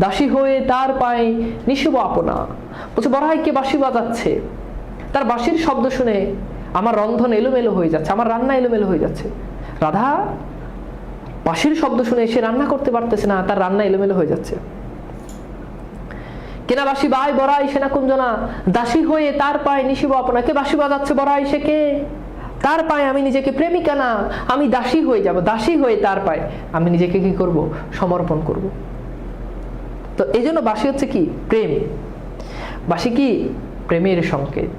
দাসী হয়ে তার পায়ে নিশুব আপনা। বলছে বড়াইকে বাঁশি বাজাচ্ছে, তার বাঁশির শব্দ শুনে আমার রন্ধন এলোমেলো হয়ে যাচ্ছে, আমার রান্না এলোমেলো হয়ে যাচ্ছে। রাধা বাঁশির শব্দ শুনে সে রান্না করতে পারতেছে না, তার রান্না এলোমেলো হয়ে যাচ্ছে। কেনা বাঁশি বাই বড়াই সেনা কুঞ্জনা, দাসী হয়ে তার পায়ে নিশিব আপনাকে। বাঁশি বাজাচ্ছে বড়াই, সে কে? তার পায়ে আমি নিজেকে প্রেমিকা না, আমি দাসী হয়ে যাব। দাসী হয়ে তার পায়ে আমি নিজেকে কি করব? সমর্পণ করব। তো এই জন্য বাঁশি হচ্ছে কি? প্রেম। বাঁশি কি? প্রেমের সংকেত।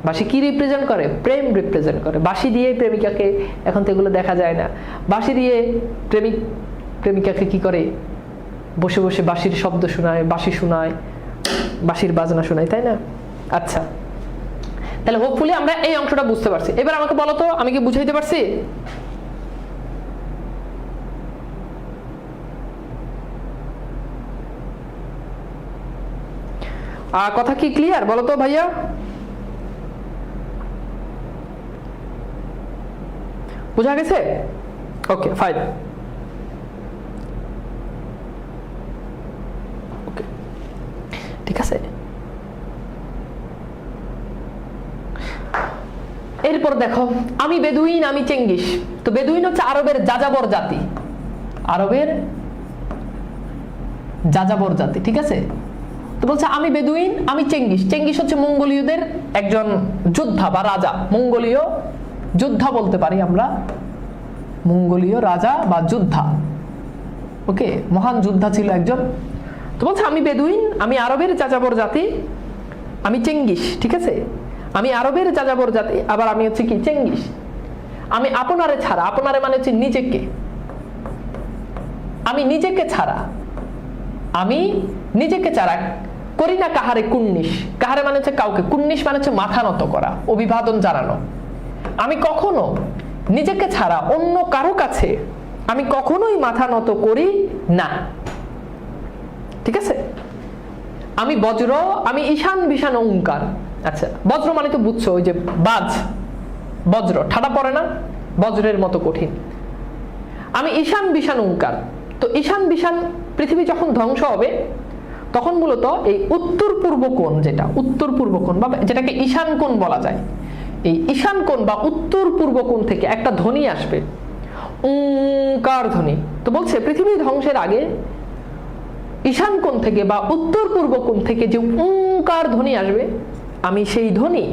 বাঁশি কি রিপ্রেজেন্ট করে? প্রেম রিপ্রেজেন্ট করে। বাঁশি দিয়ে প্রেমিকাকে, এখন তো এগুলো দেখা যায় না, বাঁশি দিয়ে প্রেমিকাকে কি করে? বসে বসে বাঁশির শব্দ শোনায়, বাঁশি শোনায়, বাঁশির বাজনা শোনায়, তাই না? আচ্ছা, তাহলে হোপফুলি আমরা এই অংশটা বুঝতে পারছি। এবার আমাকে বলো তো, আমি কি বুঝাইতে পারছি? কথা কি ক্লিয়ার বলো তো ভাইয়া? বুঝা গেছে? Okay fine. ওকে ঠিক আছে। এরপর দেখো, আমি বেদুইন, আমি চেঙ্গিস। তো বেদুইন হচ্ছে আরবের যাযাবর জাতি, আরবের যাযাবর জাতি, ঠিক আছে। তো বলছে আমি বেদুইন, আমি চেঙ্গিস। চেঙ্গিস হচ্ছে মঙ্গোলীয়দের একজন যোদ্ধা বা রাজা, মঙ্গোলীয় যোদ্ধা বলতে পারি আমরা, মঙ্গোলীয় রাজা বা যোদ্ধা। ওকে, মহান যোদ্ধা ছিল একজন। তো বলছে আমি বেদুইন, আমি আরবের যাযাবর জাতি, আমি চেঙ্গিস, ঠিক আছে। আমি আরবের যাযাবর জাতি, আবার আমি হচ্ছে কি চেঙ্গিস। আমি আপনারে ছাড়া, আপনারে মানে হচ্ছে নিজেকে, আমি নিজেকে ছাড়া, আমি নিজেকে ছাড়া করি না কাহারে কুন্নিস। কাহারে মানে হচ্ছে কাউকে, কুন্নিস মানে হচ্ছে মাথা নত করা, অভিবাদন জানানো। আমি কখনো নিজেকে ছাড়া অন্য কারো কাছে আমি কখনোই মাথা নত করি না, ঠিক আছে। আমি বজ্র, আমি ঈশান বিশান ওঙ্কার। আচ্ছা, বজ্র মানে তো বুঝছো, ওই যে বাজ, বজ্র ঠাডা পড়ে না, বজ্রের মতো কঠিন। আমি ঈশান বিশান ওঙ্কার। তো ঈশান বিশান, পৃথিবী যখন ধ্বংস হবে তখন মূলত এই উত্তর পূর্ব কোণ, যেটা উত্তর পূর্ব কোণ বা যেটাকে ঈশান কোণ বলা যায়, এই ঈশান কোণ বা উত্তর পূর্ব কোণ থেকে একটা ধ্বনি আসবে, ওঙ্কার ধ্বনি। তো বলছে পৃথিবী ধ্বংসের আগে ঈশান কোণ থেকে বা উত্তর পূর্ব কোণ থেকে যে ওঙ্কার ধ্বনি আসবে, আমি সেই ধ্বনি,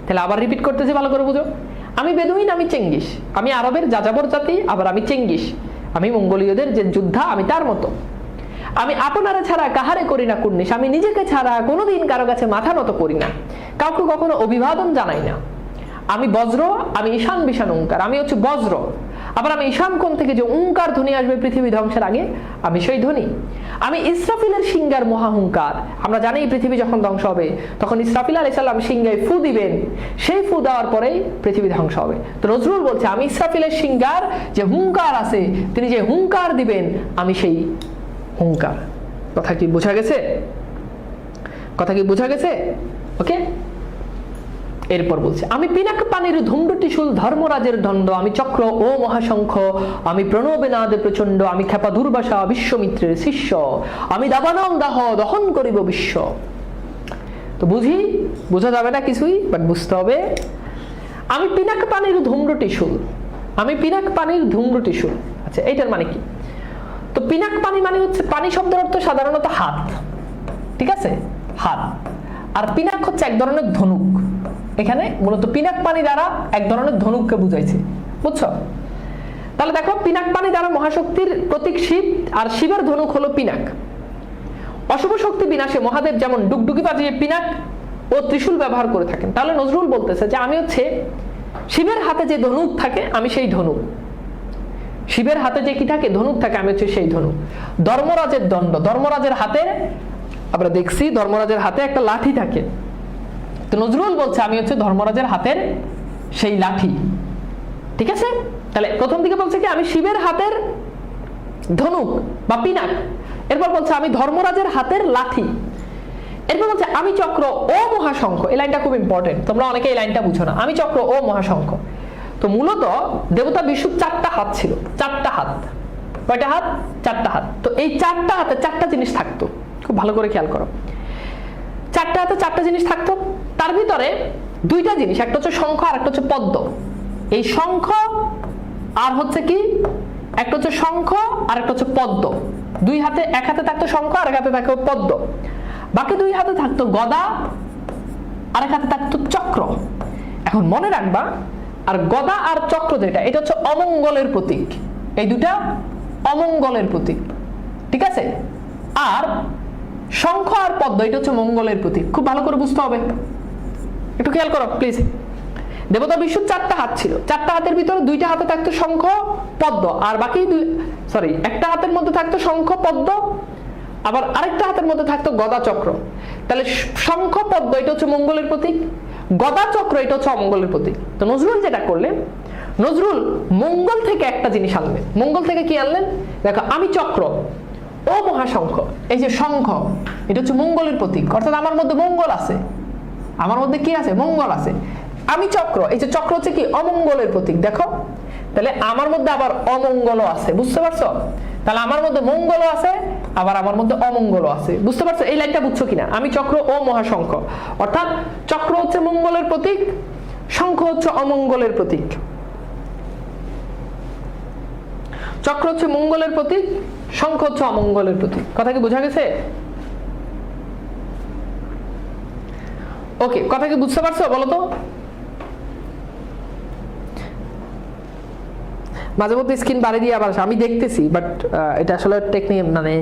তাহলে আবার রিপিট করতেছি, ভালো করে বুঝো। আমি বেদুইন, আমি চেঙ্গিস। আমি আরবের যাযাবর জাতি, আবার আমি চেঙ্গিস। আমি মঙ্গোলীয়দের যে যোদ্ধা, আমি তার মতো। আমি আপনারা ছাড়া কাহারে করি না কুন্নিস। আমি নিজেকে ছাড়া কোনোদিন কারো কাছে মাথা নত করি না, কাউকে কখনো অভিবাদন জানাই না। আমি বজ্র, আমি ঈশান বিশান ওঙ্কার। আমি হচ্ছে বজ্র, আবার আমি ঈশান কোণ থেকে যে ওঙ্কার ধ্বনি আসবে পৃথিবী ধ্বংসের আগে, আমি সেই ধ্বনি। আমি ইসরাফিলের সিংহার মহাহুঙ্কার। আমরা জানি পৃথিবী যখন ধ্বংস হবে তখন ইসরাফিল আলাইহিস সালাম সিংহায় ফু দিবেন, সেই ফু দেওয়ার পরেই পৃথিবী ধ্বংস হবে। তো নজরুল বলছে আমি ইসরাফিলের সিংহার যে হুঙ্কার আছে, তিনি যে হুঙ্কার দিবেন, আমি সেই হুঙ্কার। কথা কি বোঝা গেছে? কথা কি বোঝা গেছে? ওকে। এরপর বলছে আমি পিনাক পানির ধুম্রটিশুল ধর্মরাজের দণ্ড। আমি চক্র ও মহাশঙ্খ, আমি প্রণবে নাদে প্রচন্ড। আমি খেপা দুর্বাসা বিশ্বমিত্রের শিষ্য, আমি দাবানল দাহ দহন করিব বিশ্ব। তো বুঝি, বোঝা যাবে না কিছুই, বাট বুঝতে হবে। আমি পিনাক পানির ধুম্রটিশুল, আমি পিনাক পানির ধুম্রটিশুল। আচ্ছা, এইটার মানে কি? তো পিনাক পানি মানে হচ্ছে, পানি শব্দের অর্থ সাধারণত হাত, ঠিক আছে, হাত। আর পিনাক হচ্ছে এক ধরনের ধনুক। এখানে মূলত পিনাক পানি দ্বারা এক ধরনের ধনুককে বুঝাইছে, বুঝছো? তাহলে দেখো, পিনাক পানি দ্বারা মহাশক্তির প্রতীক শিব, আর শিবের ধনুক হলো পিনাক। অশুভ শক্তি বিনাশে মহাদেব যেমন ডুগডুগি বাজিয়ে পিনাক ও ত্রিশূল ব্যবহার করে থাকেন। তাহলে নজরুল বলতেছে যে আমি হচ্ছে শিবের হাতে যে ধনুক থাকে, আমি সেই ধনুক। শিবের হাতে যে কি থাকে, ধনুক থাকে, আমি হচ্ছে সেই ধনুক। ধর্মরাজের দণ্ড, ধর্মরাজের হাতে আমরা দেখছি ধর্মরাজের হাতে একটা লাঠি থাকে। তো নজরুল বলছে আমি হচ্ছে ধর্মরাজের হাতের সেই লাঠি, ঠিক আছে। তাহলে প্রথম দিকে বলছে কি আমি শিবের হাতের ধনুক বা পিনাক, এরপর বলছে আমি ধর্মরাজের হাতের লাঠি, এরপর বলছে আমি চক্র ও মহাশঙ্খ। এই লাইনটা খুব ইম্পর্টেন্ট, তোমরা অনেকে এই লাইনটা বুঝো না। আমি চক্র ও মহাশঙ্খ। তো মূলত দেবতা বিষ্ণুর 4টা হাত ছিল, 4টা হাত। কয়টা হাত? 4টা হাত। তো এই 4টা হাতে 4টা জিনিস থাকতো, খুব ভালো করে খেয়াল করো। 4টা হাতে 4টা জিনিস থাকতো, তার ভিতরে 2টা জিনিস, একটা হচ্ছে শঙ্খ আর একটা হচ্ছে পদ্ম। এই শঙ্খ আর হচ্ছে কি, একটা হচ্ছে শঙ্খ আর একটা হচ্ছে পদ্ম। দুই হাতে, এক হাতে থাকতো শঙ্খ আর এক হাতে থাকতো পদ্ম। বাকি 2 হাতে থাকতো গদা আর এক হাতে থাকতো চক্র। এখন মনে রাখবা, আর গদা আর চক্র যেটা, এটা হচ্ছে অমঙ্গলের প্রতীক। এই দুটা অমঙ্গলের প্রতীক, ঠিক আছে। আর শঙ্খ আর পদ্ম এটা হচ্ছে মঙ্গলের প্রতীক। খুব ভালো করে বুঝতে হবে, একটু খেয়াল করো প্লিজ। দেবতা বিষ্ণুর 4টা হাত ছিল, 4টা হাতের ভিতরে 2টা হাতে থাকতো শঙ্খ পদ্ম, আর বাকি একটা হাতের মধ্যে থাকতো শঙ্খ পদ্ম, আবার আরেকটা হাতের মধ্যে থাকতো গদা চক্র। তাহলে শঙ্খ পদ্ম এটা হচ্ছে মঙ্গলের প্রতীক, গদা চক্র এটা হচ্ছে অমঙ্গলের প্রতীক। তো নজরুল যেটা করলেন, নজরুল মঙ্গল থেকে একটা জিনিস আনলেন। মঙ্গল থেকে কি আনলেন? দেখো, আমি চক্র ও মহাশঙ্খ, এই যে শঙ্খ, এটা হচ্ছে মঙ্গলের প্রতীক, অর্থাৎ আমার মধ্যে মঙ্গল আছে, আমার মধ্যে কি আছে? মঙ্গল আছে। আমি চক্র, এই যে চক্র হচ্ছে কি? অমঙ্গলের প্রতীক। দেখো, তাহলে আমার মধ্যে আবার অমঙ্গলও আছে, বুঝতে পারছো? তাহলে আমার মধ্যে মঙ্গলও আছে, আবার আমার মধ্যে অমঙ্গলও আছে, বুঝতে পারছো? এই লাইনটা বুঝছো কিনা? আমি চক্র ও মহাশঙ্খ, অর্থাৎ চক্র হচ্ছে মঙ্গলের প্রতীক, শঙ্খ হচ্ছে অমঙ্গলের প্রতীক। চক্র হচ্ছে মঙ্গলের প্রতীক, শঙ্খ হচ্ছে অমঙ্গলের প্রতীক। কথা কি বোঝা গেছে? ওকে, কথা কি বুঝতে পারছো বলো তো? মাঝে মধ্যে স্ক্রিন বাড়ি দিয়ে আবার আমি দেখতেছি, বাট এটা আসলে টেকনিক, মানে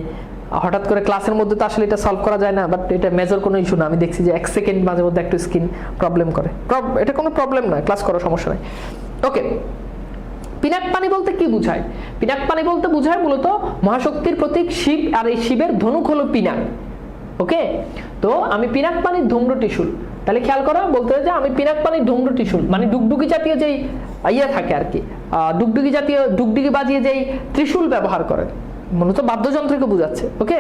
হঠাৎ করে ক্লাসের মধ্যে তো আসলে এটা সলভ করা যায় না, বাট এটা মেজর কোনো ইস্যু না। আমি দেখছি যে 1 সেকেন্ড মাঝে মধ্যে একটু স্ক্রিন প্রবলেম করে, এটা কোনো প্রবলেম না, ক্লাস করার সমস্যা নাই। ওকে, পিনাক পানি বলতে কি বুঝায়? পিনাক পানি বলতে বুঝায় মূলত মহাশক্তির প্রতীক শিব, আর এই শিবের ধনুক হলো পিনাক। ওকে, তো আমি পিনাক পানির ধূম্র ত্রিশূল, তাহলে খেয়াল করো, বলতে যে আমি পিনাক পানির ধূম্র ত্রিশূল, মানে ডুগডুগি জাতীয় যেই ইয়ে থাকে আর কি, ডুগডুগি জাতীয়, ডুগডুগি বাজিয়ে যেই ত্রিশূল ব্যবহার করে, মূলত বাদ্যযন্ত্রকে বোঝাচ্ছে। ওকে,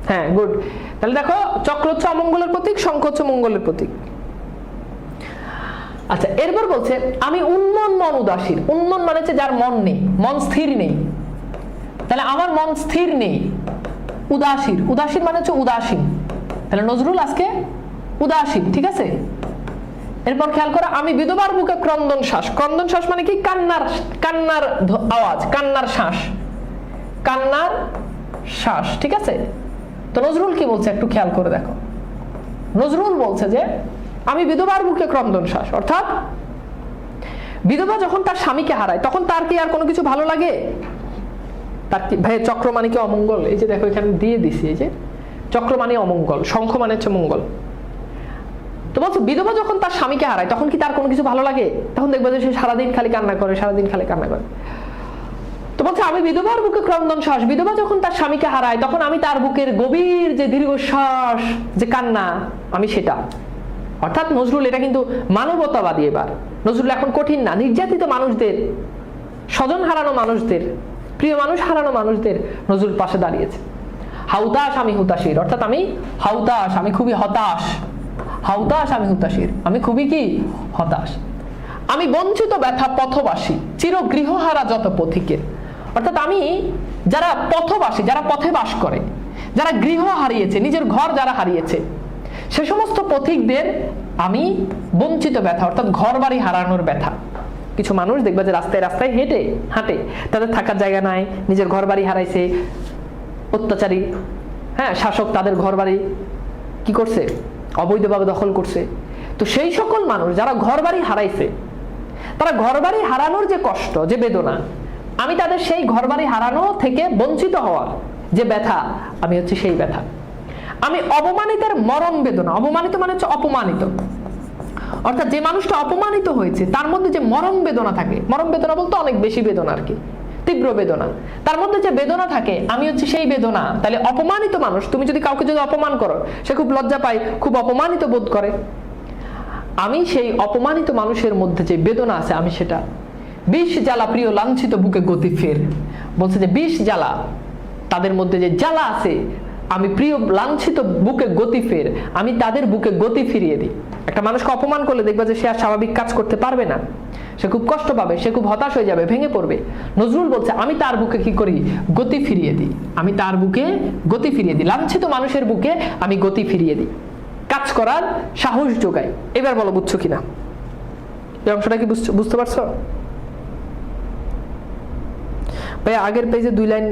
হ্যাঁ, গুড। তাহলে দেখো, চক্র হচ্ছে অমঙ্গলের প্রতীক, শঙ্খ হচ্ছে মঙ্গলের প্রতীক। আচ্ছা, এরপর বলছে আমি উন্মন মন উদাসীন। উন্মন মানে হচ্ছে যার মন নেই, মন স্থির নেই। তাহলে আমার মন স্থির নেই। উদাসীন, উদাসীন মানে হচ্ছে উদাসীন। তাহলে নজরুল আজকে উদাসীন, ঠিক আছে? এরপর খেয়াল করো, আমি বিধবার বুকে ক্রন্দন শ্বাস। ক্রন্দন শ্বাস মানে কি? কান্নার, কান্নার আওয়াজ, কান্নার শ্বাস, কান্নার শ্বাস, ঠিক আছে? তো নজরুল কি বলছে একটু খেয়াল করে দেখো। নজরুল বলছে যে আমি বিধবার বুকে ক্রন্দন শ্বাস, অর্থাৎ বিধবা যখন তার স্বামীকে হারায় তখন তার কি আর কোনো কিছু ভালো লাগে? তার কি ভাই? চক্র মানে কি অমঙ্গল, এই যে দেখো এখানে দিয়ে দিছি, এই যে চক্র মানে অমঙ্গল, শঙ্খ মানে হচ্ছে মঙ্গল। তো বলছে বিধবা যখন তার স্বামীকে হারায় তখন কি তার কোনো কিছু ভালো লাগে? তখন দেখবে যে সে সারাদিন খালি কান্না করে, সারাদিন খালি কান্না করে। তো বলছে আমি বিধবার বুকে ক্রন্দন শ্বাস। বিধবা যখন তার স্বামীকে হারায় তখন আমি তার বুকের গভীর যে দীর্ঘশ্বাস, যে কান্না, আমি সেটা। অর্থাৎ নজরুল এটা কিন্তু মানবতাবাদী। এবার নজরুল এখন কঠিন না, নির্যাতিত মানুষদের, স্বজন হারানো মানুষদের, প্রিয় মানুষ হারানো মানুষদের নজরুল পাশে দাঁড়িয়েছে। হাউতাস আমি হুতাশির, অর্থাৎ আমি হাউতাস, আমি খুবই হতাশ। হাউতাস আমি হুতাশির, আমি খুবই কি? হতাশ। আমি বঞ্চিত ব্যথা পথবাসী, চির গৃহহারা যত পথিকের। অর্থাৎ আমি যারা পথবাসী, যারা পথে বাস করে, যারা গৃহ হারিয়েছে, নিজের ঘর যারা হারিয়েছে, সে সমস্ত পথিকদের আমি বঞ্চিত ব্যথা, অর্থাৎ ঘর বাড়ি হারানোর ব্যথা। কিছু মানুষ দেখবে যে রাস্তায় রাস্তায় হাঁটে, তাদের থাকার জায়গা নাই, নিজের ঘর বাড়ি হারাইছে, অত্যাচারী, হ্যাঁ, শাসক তাদের ঘর বাড়ি কি করছে? অবৈধভাবে দখল করছে। তো সেই সকল মানুষ যারা ঘর বাড়ি হারাইছে, তারা ঘর বাড়ি হারানোর যে কষ্ট, যে বেদনা, আমি তাদের সেই ঘর বাড়ি হারানো থেকে বঞ্চিত হওয়ার যে ব্যথা, আমি হচ্ছে সেই ব্যথা। আমি অপমানিতের মরণ বেদনা। অপমানিত মানে হচ্ছে অপমানিত, অর্থাৎ যে মানুষটা অপমানিত হয়েছে তার মধ্যে যে মরণ বেদনা থাকে, মরণ বেদনা বলতে অনেক বেশি বেদনা আর কি, তীব্র বেদনা, তার মধ্যে যে বেদনা থাকে, আমি হচ্ছে সেই বেদনা। তাহলে অপমানিত মানুষ, তুমি যদি কাউকে যদি অপমান করো, সে খুব লজ্জা পায়, খুব অপমানিত বোধ করে। আমি সেই অপমানিত মানুষের মধ্যে যে বেদনা আছে, আমি সেটা। বিষ জ্বালা প্রিয় লাঞ্ছিত বুকে গতি ফের। বলছে যে বিষ জ্বালা, তাদের মধ্যে যে জ্বালা আছে, আমি প্রিয় লাঞ্ছিত বুকে গতি ফের, আমি তাদের বুকে গতি ফিরিয়ে দিই। একটা মানুষকে অপমান করলে দেখবা যে সে আর স্বাভাবিক কাজ করতে পারবে না, সে খুব কষ্ট পাবে, সে খুব হতাশ হয়ে যাবে, ভেঙে পড়বে। নজরুল বলছে আমি তার বুকে কি করি? গতি ফিরিয়ে দিই। আমি তার বুকে গতি ফিরিয়ে দিই, লাঞ্ছিত মানুষের বুকে আমি গতি ফিরিয়ে দিই, কাজ করার সাহস যোগাই। এবার বলো বুঝছো কিনা? এই অংশটা কি বুঝতে পারছো ভাই? আগের পেজে 2 লাইন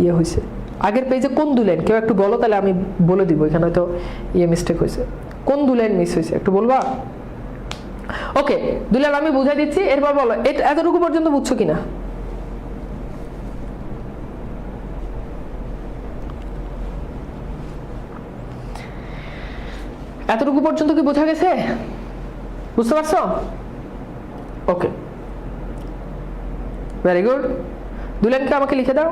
ইয়ে হয়েছে। আগের পেজে কোন 2 লাইন কেউ একটু বলো, তাহলে আমি বলে দিব। এখানে হয়তো ইয়ে মিস্টেক হয়েছে। কোন 2 লাইন মিস হয়েছে একটু বলবা? ওকে, 2 লাইন আমি বুঝাই দিচ্ছি, এরপর বলো এতটুকু পর্যন্ত বুঝছো কিনা। এতটুকু পর্যন্ত কি বোঝা গেছে? বুঝতে পারছো? ওকে, ভেরি গুড। 2 লাইনকে আমাকে লিখে দাও।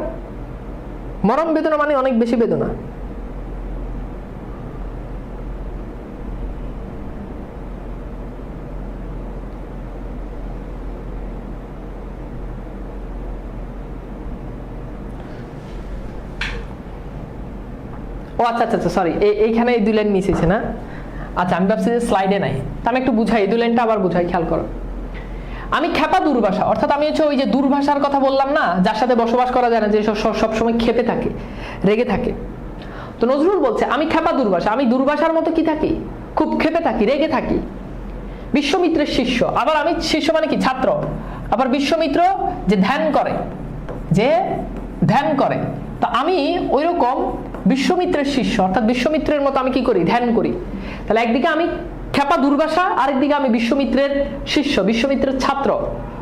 মরণ বেদনা মানে অনেক বেশি বেদনা। ও আচ্ছা আচ্ছা সরি, এইখানে এই 2 লাইন মিস হয়েছে না? আচ্ছা আমি ভাবছি যে স্লাইডে নাই, তা আমি একটু বুঝাই, এই 2 লাইনটা আবার বুঝাই, খেয়াল করো। আমি খেপা দুর্ভাষা, অর্থাৎ আমি হচ্ছে ওই যে দুর্ভাষার কথা বললাম না, যার সাথে বসবাস করা যায় না, যে সবসময় খেপে থাকে, রেগে থাকে। তো নজরুল বলছে আমি খেপা দুর্ভাষা, আমি দুর্ভাষার মতো কি থাকি, খুব খেপে থাকি, রেগে থাকি। বিশ্বমিত্রের শিষ্য, আবার আমি শিষ্য মানে কি, ছাত্র। আবার বিশ্বমিত্র যে ধ্যান করে, যে ধ্যান করে, তো আমি ওই রকম বিশ্বমিত্রের শিষ্য, অর্থাৎ বিশ্বমিত্রের মতো আমি কি করি, ধ্যান করি। তাহলে একদিকে আমি খেপা দুর্ভাষা, আরেকদিকে আমি বিশ্বমিত্রের শিষ্য, বিশ্বমিত্রের ছাত্র।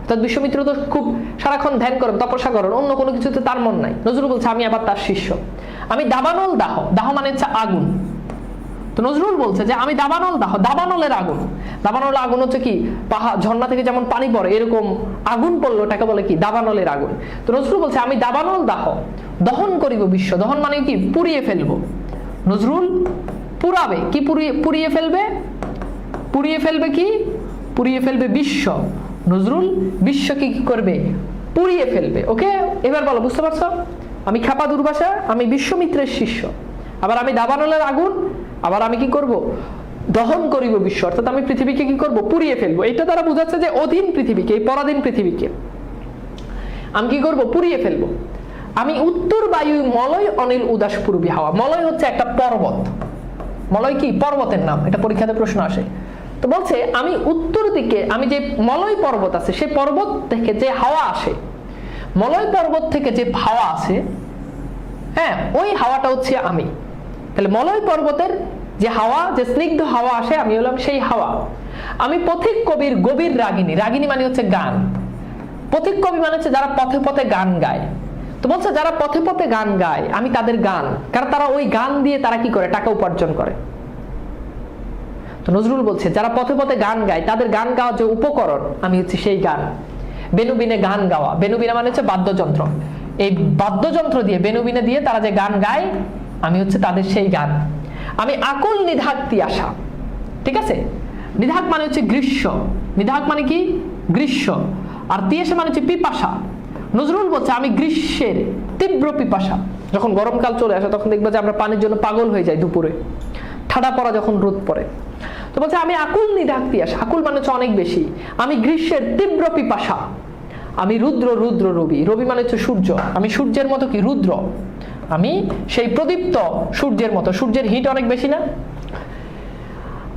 অর্থাৎ বিশ্বমিত্র তো খুব সারাক্ষণ ধ্যান করেন, তপস্যা করেন, অন্য কোনো কিছুতে তার মন নাই। নজরুল বলছে আমি আবার তার শিষ্য। আমি দাবানল দাহ, দাহ মানে হচ্ছে আগুন। তো নজরুল বলছে যে আমি দাবানল দাহ, দাবানলের আগুন। দাবানল আগুন হচ্ছে কি, পাহাড় ঝর্ণা থেকে যেমন পানি পড়ে এরকম আগুন পড়লো, ওটাকে বলে কি, দাবানলের আগুন। তো নজরুল বলছে আমি দাবানল দাহ, দহন করিব বিশ্ব। দহন মানে কি, পুড়িয়ে ফেলবো। নজরুল পুরাবে কি, পুড়িয়ে ফেলবে, পুড়িয়ে ফেলবে কি, পুড়িয়ে ফেলবে বিশ্ব। নজরুল বিশ্বকে কি করবে, পুড়িয়ে ফেলবে। ওকে, এবার বলো, বুঝতে পারছো? আমি খেপা দুর্ভাষা, আমি বিশ্বমিত্রের শিষ্য, আবার আমি দাবানলের আগুন, আবার আমি কি করব, দহন করিব বিশ্ব। অর্থাৎ আমি পৃথিবীকে কি করব, পুড়িয়ে ফেলবো। এটা দ্বারা বোঝাচ্ছে যে অধীন পৃথিবীকে, এই পরাধীন পৃথিবীকে আমি কি করব, পুড়িয়ে ফেলবো। আমি উত্তর বায়ু মলয় অনিল উদাস পূর্বী হাওয়া। মলয় হচ্ছে একটা পর্বত। মলয় কি, পর্বতের নাম, এটা পরীক্ষাতে প্রশ্ন আসে। তো বলছে আমি উত্তর দিকে, আমি যে মলয় পর্বত আছে, সেই পর্বত থেকে যে হাওয়া আসে, মলয় পর্বত থেকে যে হাওয়া আসে, হ্যাঁ, ওই হাওয়াটা হচ্ছে আমি। তাহলে মলয় পর্বতের যে হাওয়া, যে স্নিগ্ধ হাওয়া আসে, আমি হলাম সেই হাওয়া। আমি পথিক কবির গভীর রাগিনী। রাগিনী মানে হচ্ছে গান। পথিক কবি মানে হচ্ছে যারা পথে পথে গান গায়। তো বলছে যারা পথে পথে গান গায়, আমি তাদের গান, কারণ তারা ওই গান দিয়ে তারা কি করে, টাকা উপার্জন করে। তো নজরুল বলছে যারা পথে পথে গান গায়, তাদের গান গাওয়ার যে উপকরণ, আমি হচ্ছে সেই গান। বেনুবিনে গান গাওয়া, বেনুবিনে মানে হচ্ছে বাদ্যযন্ত্র। এই বাদ্যযন্ত্র দিয়ে, বেনুবিনে দিয়ে তারা যে গান গায়, আমি হচ্ছে তাদের সেই গান। আমি আকুল নিধাক তিয়াসা। ঠিক আছে, নিধাক মানে হচ্ছে গ্রীষ্ম, নিধাক মানে কি, গ্রীষ্ম, আর তিয়াসা মানে হচ্ছে পিপাসা। নজরুল বলছে আমি গ্রীষ্মের তীব্র পিপাসা। যখন গরমকাল চলে আসে তখন দেখবে যে আমরা পানির জন্য পাগল হয়ে যাই, দুপুরে ঠাডা পড়া যখন রোদ পড়ে। তো বলছে আমি আকুল নিধাক তিয়াসা, আকুল মানে হচ্ছে অনেক বেশি। আমি গ্রীষ্মের তীব্র পিপাসা। আমি রুদ্র, রুদ্র রবি, রবি মানে হচ্ছে সূর্য। আমি সূর্যের মতো কি, রুদ্র। আমি সেই প্রদীপ্ত সূর্যের মতো, সূর্যের হিট অনেক বেশি না।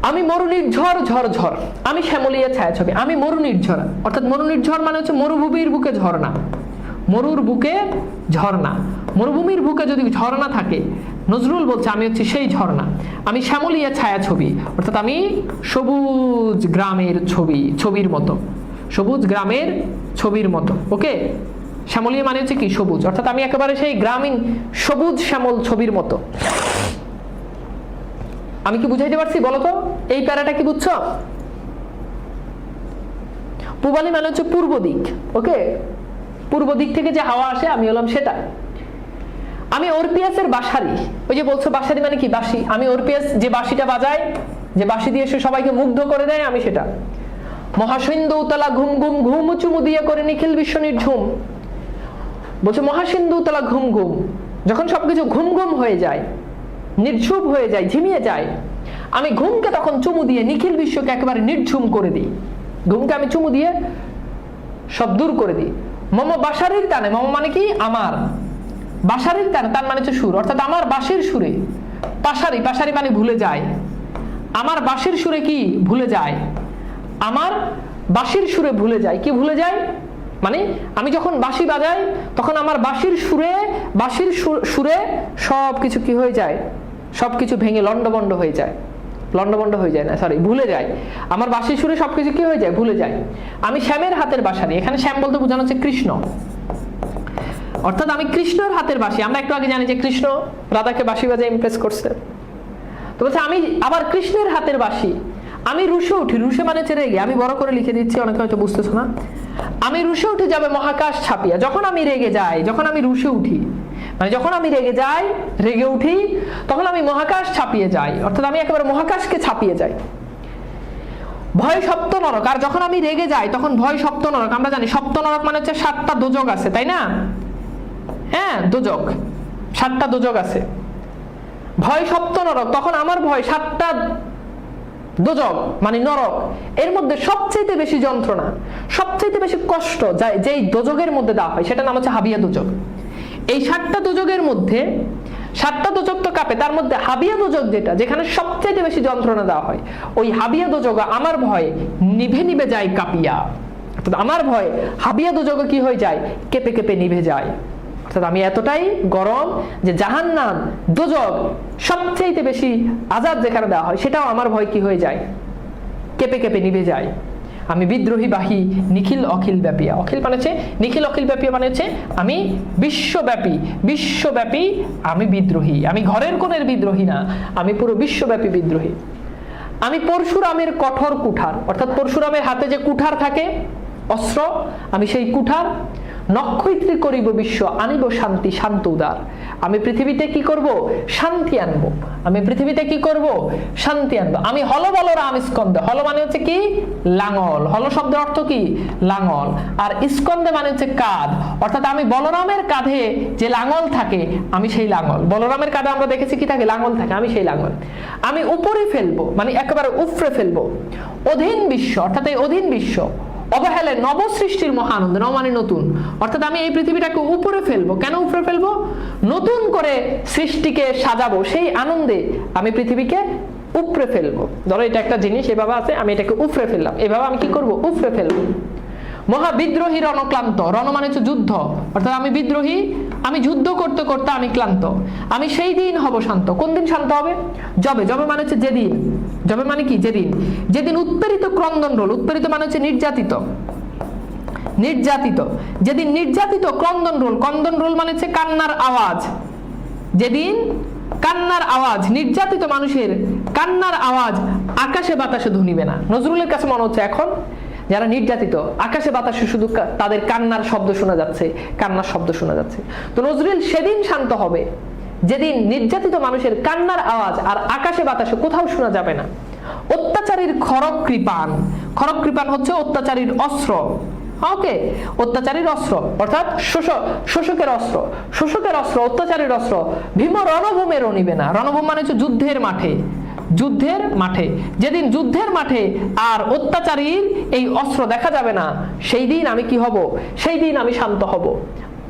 আমি মরুনির ঝড়, ঝড় ঝড়। আমি শ্যামলিয়া ছায়াছবি। আমি মরুনির ঝড়, অর্থাৎ মরুনির ঝড় মানে হচ্ছে মরুভূমির বুকে ঝর্ণা, মরুর বুকে ঝর্ণা। মরুভূমির বুকে যদি ঝর্ণা থাকে, নজরুল বলছে আমি হচ্ছে সেই ঝর্ণা। আমি শ্যামলিয়া ছায়াছবি, অর্থাৎ আমি সবুজ গ্রামের ছবি, ছবির মতো, সবুজ গ্রামের ছবির মতো। ওকে, শ্যামলিয়া মানে হচ্ছে কি, সবুজ, অর্থাৎ আমি একেবারে সেই গ্রামীণ সবুজ শ্যামল ছবির মতো। আমি কি বুঝাইতে পারছি বলো তো? এই প্যারাটা কি বুঝছো? পূবালী মানে হচ্ছে পূর্ব দিক। ওকে, পূর্ব দিক থেকে যে হাওয়া আসে, আমি হলাম সেটা। আমি ওরপিয়াসের বাঁশারি। ওই যে বলছো বাঁশারি মানে কি, বাঁশি। আমি ওরপিয়াস যে বাঁশিটা বাজায়, যে বাঁশি দিয়ে সে সবাইকে মুগ্ধ করে দেয়, আমি সেটা। মহাসিন্ধু উতলা ঘুম ঘুম, ঘুম চুমু দিয়ে করে নিখিল বিশ্ব নির্ঝুম। বলছে মহাসিন্ধু উতলা ঘুম ঘুম, যখন সবকিছু ঘুম ঘুম হয়ে যায়, নির্ঝুম হয়ে যায়, ঝিমিয়ে যায়, আমি ঘুমকে তখন চুমু দিয়ে নিখিল বিশ্বকে একেবারে নির্ঝুম করে দিই। ঘুমকে আমি চুমু দিয়ে সব দূর করে দিই। মম বাঁশারির টানে, মম মানে কি, আমার। বাঁশারির টানে, তার মানে হচ্ছে সুর, অর্থাৎ আমার বাঁশির সুরে। পাশারি, পাশারি মানে ভুলে যায়। আমার বাঁশির সুরে কি ভুলে যায়, আমার বাঁশির সুরে ভুলে যায়। কি ভুলে যায় মানে, আমি যখন বাঁশি বাজাই তখন আমার বাঁশির সুরে, বাঁশির সুরে সব কিছু কি হয়ে যায়, সব কিছু ভেঙে লন্ডভন্ড হয়ে যায়। লন্ডভন্ড হয়ে যায় না, সরি, ভুলে যায়। আমার বাঁশির সুরে সবকিছু কি হয়ে যায়, ভুলে যায়। আমি শ্যামের হাতের বাঁশারি। এখানে শ্যাম বলতে বোঝানো হচ্ছে কৃষ্ণ, অর্থাৎ আমি কৃষ্ণের হাতের বাঁশি। আমরা একটু আগে জানি যে কৃষ্ণ রাধাকে বাঁশি বাজায় ইমপ্রেস করছে। তো বলছে আমি আবার কৃষ্ণের হাতের বাঁশি। আমি রুশে উঠি, রুশে মানে হচ্ছে রেগে। আমি বড় করে লিখে দিচ্ছি, অনেকে হয়তো বুঝতেছো না। আমি রুশে উঠে যাবে মহাকাশ ছাপিয়া। যখন আমি রেগে যাই, যখন আমি রুশে উঠি, মানে যখন আমি রেগে যাই, রেগে উঠি, তখন আমি মহাকাশ ছাপিয়ে যাই, অর্থাৎ আমি একেবারে মহাকাশকে ছাপিয়ে যাই। ভয় সপ্ত নরক, আর যখন আমি রেগে যাই তখন ভয় সপ্ত নরক। আমরা জানি সপ্ত নরক মানে হচ্ছে 7টা দোজক আছে, তাই না? হ্যাঁ, দোজক, 7টা দোজক আছে। ভয় সপ্ত নরক, তখন আমার ভয় 7টা দোজক মানে নরক, এর মধ্যে সবচেয়ে বেশি যন্ত্রণা, সবচেয়ে বেশি কষ্ট যেই দোজকের মধ্যে দেওয়া হয় সেটা নাম হচ্ছে হাবিয়া দোজক। এই 7টা দোজকের মধ্যে 7টা দোজক তো কাঁপে, তার মধ্যে হাবিয়া দোজক যেটা, যেখানে সবচেয়ে বেশি যন্ত্রণা দেওয়া হয়, ওই হাবিয়া দোজক আমার ভয় নিভে নিভে যায় কাঁপিয়া। অর্থাৎ আমার ভয় হাবিয়া দোজক কি হয়ে যায়, কেঁপে কেঁপে নিভে যায়। অর্থাৎ আমি এতটাই গরম যে জাহান্নাম দোজক সবচেয়ে বেশি আযাব যেখানে দেওয়া হয় সেটাও আমার ভয় কি হয়ে যায়, কেঁপে কেঁপে নিভে যায়। আমি বিদ্রোহী বাহী নিখিল অখিল ব্যাপিয়া, অখিল মানে হচ্ছে নিখিল, অখিল ব্যাপিয়া মানে হচ্ছে আমি বিশ্বব্যাপী, বিশ্বব্যাপী আমি বিদ্রোহী। আমি ঘরের কোণের বিদ্রোহী না, আমি পুরো বিশ্বব্যাপী বিদ্রোহী। আমি পরশুরামের কঠোর কুঠার, অর্থাৎ পরশুরামের হাতে যে কুঠার থাকে অস্ত্র, আমি সেই কুঠার। নক্ষত্রী করিব বিশ্ব আনিব শান্তি শান্ত উদার, আমি পৃথিবীতে কি করব, শান্তি আনবো। আমি পৃথিবীতে কি করব, শান্তি আনবো। আমি হল বলরাম স্কন্দে, হল মানে হচ্ছে কি লাঙল, হল শব্দের অর্থ কি লাঙল, আর স্কন্দে মানে হচ্ছে কাঁধ, অর্থাৎ আমি বলরামের কাঁধে যে লাঙল থাকে আমি সেই লাঙল। বলরামের কাঁধে আমরা দেখেছি কি থাকে, লাঙল থাকে, আমি সেই লাঙল। আমি উপরে ফেলবো মানে একেবারে উফরে ফেলবো অধীন বিশ্ব, অর্থাৎ এই অধীন বিশ্ব অবহেলে নব সৃষ্টির মহানন্দ, নব মানে নতুন, অর্থাৎ আমি এই পৃথিবীটাকে উপরে ফেলবো। কেন উপরে ফেলবো, নতুন করে সৃষ্টিকে সাজাবো, সেই আনন্দে আমি পৃথিবীকে উপরে ফেলবো। ধরো এটা একটা জিনিস এভাবে আছে, আমি এটাকে উপরে ফেললাম, এভাবে আমি কি করব, উপরে ফেলবো। মহাবিদ্রোহী রণক্লান্ত, রণ মানে হচ্ছে যুদ্ধ, অর্থাৎ আমি বিদ্রোহী, আমি যুদ্ধ করতে করতে আমি ক্লান্ত, আমি সেই দিন হব শান্ত। কোন দিন শান্ত হবে, যবে, যবে মানে হচ্ছে যেদিন, যবে মানে কি যেদিন, যেদিন উৎপীড়িত ক্রন্দন রোল, উৎপীড়িত মানে হচ্ছে নির্যাতিত, নির্যাতিত, যেদিন নির্যাতিত ক্রন্দন রোল, ক্রন্দন রোল মানে হচ্ছে কান্নার আওয়াজ, যেদিন কান্নার আওয়াজ, নির্যাতিত মানুষের কান্নার আওয়াজ আকাশে বাতাসে ধুনিবে না। নজরুলের কাছে মনে হচ্ছে এখন যারা নির্যাতিত আকাশে বাতাসে শুধু তাদের কান্নার শব্দ শোনা যাচ্ছে, কান্নার শব্দ শোনা যাচ্ছে। তো নজরুল সেদিন শান্ত হবে যেদিন নির্যাতিত মানুষের কান্নার আওয়াজ আর আকাশে বাতাসে কোথাও শোনা যাবে না। অত্যাচারীর খড়গ কৃপান, খড়গ কৃপান হচ্ছে অত্যাচারীর অস্ত্র, ওকে, অত্যাচারীর অস্ত্র অর্থাৎ শোষকের অস্ত্র, শোষকের অস্ত্র, অত্যাচারীর অস্ত্র ভীম রণভূমে রণিবে না। রণভূমি মানে হচ্ছে যুদ্ধের মাঠে, যুদ্ধের মাঠে, যেদিন যুদ্ধের মাঠে আর অত্যাচারীর এই অস্ত্র দেখা যাবে না, সেই দিন আমি কি হব, সেই দিন আমি শান্ত হব।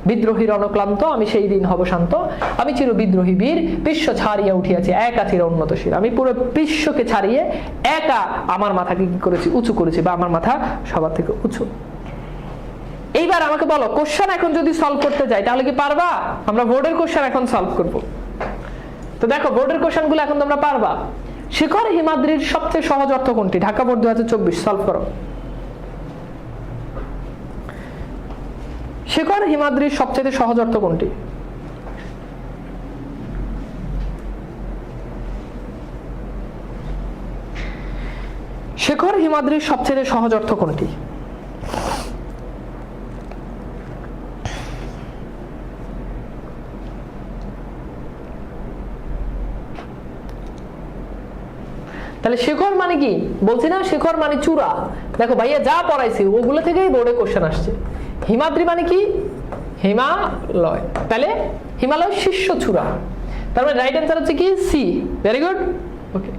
বিদ্রোহী রণক্লান্ত, আমি সেই দিন হব শান্ত। আমি চির বিদ্রোহী বীর, বিশ্ব ছাড়িয়া উঠিয়াছি একা চির উন্নতশীল, আমি পুরো বিশ্বকে ছাড়িয়ে একা আমার মাথাকে কি করেছি, উঁচু করেছি, বা আমার মাথা সবার থেকে উঁচু। এইবার আমাকে বলো, কোশ্চেন এখন যদি সলভ করতে যাই তাহলে কি পারবা? আমরা বোর্ডের কোশ্চেন এখন সলভ করব। তো দেখো বোর্ডের কোশ্চেন গুলো এখন তোমরা পারবা। শিখর হিমাদ্রির সবচেয়ে সহজ অর্থ কোনটি? ঢাকা বোর্ড 2024 সলভ করো। শিখর হিমাদ্রির সবচেয়ে সহজ অর্থ কোনটি? শিখর হিমাদ্রির সবচেয়ে সহজ অর্থ কোনটি? তাহলে শিখর মানে কি বলছি না, শিখর মানে চূড়া। দেখো ভাইয়া যা পড়াইছি ওগুলো থেকেই বোর্ডে কোশ্চেন আসছে। হিমাদ্রি মানে কি, হিমালয়, তাহলে হিমালয় শীর্ষ চূড়া, তার মানে রাইট অ্যান্সার হচ্ছে কি সি। ভেরি গুড, ওকে।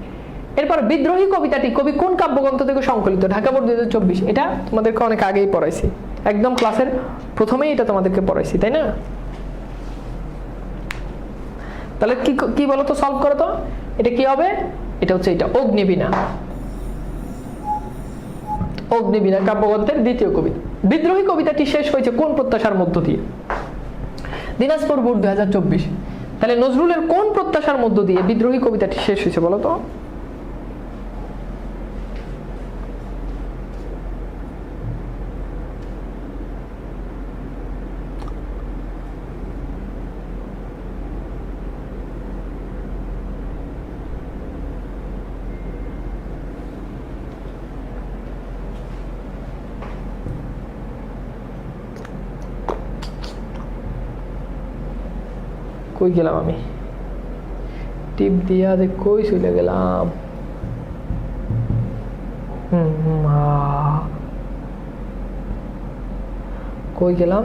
এরপর বিদ্রোহী কবিতাটি কবি কোন কাব্যগ্রন্থ থেকে সংকলিত? ঢাকা বোর্ড 2024, এটা তোমাদেরকে অনেক আগেই পড়াইছি, একদম ক্লাসের প্রথমেই এটা তোমাদেরকে পড়াইছি, তাই না? তাহলে কি কি বলো তো, সলভ করো তো, এটা কি হবে? এটা হচ্ছে এটা অগ্নিবীণা, অগ্নিবীণা কাব্যগ্রন্থের দ্বিতীয় কবিতা। বিদ্রোহী কবিতাটি শেষ হয়েছে কোন প্রত্যাশার মধ্য দিয়ে? দিনাজপুর বোর্ড 2024। তাহলে নজরুলের কোন প্রত্যাশার মধ্য দিয়ে বিদ্রোহী কবিতাটি শেষ হয়েছে বলো তো? কই গেলাম আমি, টিপ দিয়া যে কই চলে গেলাম। কই গেলাম?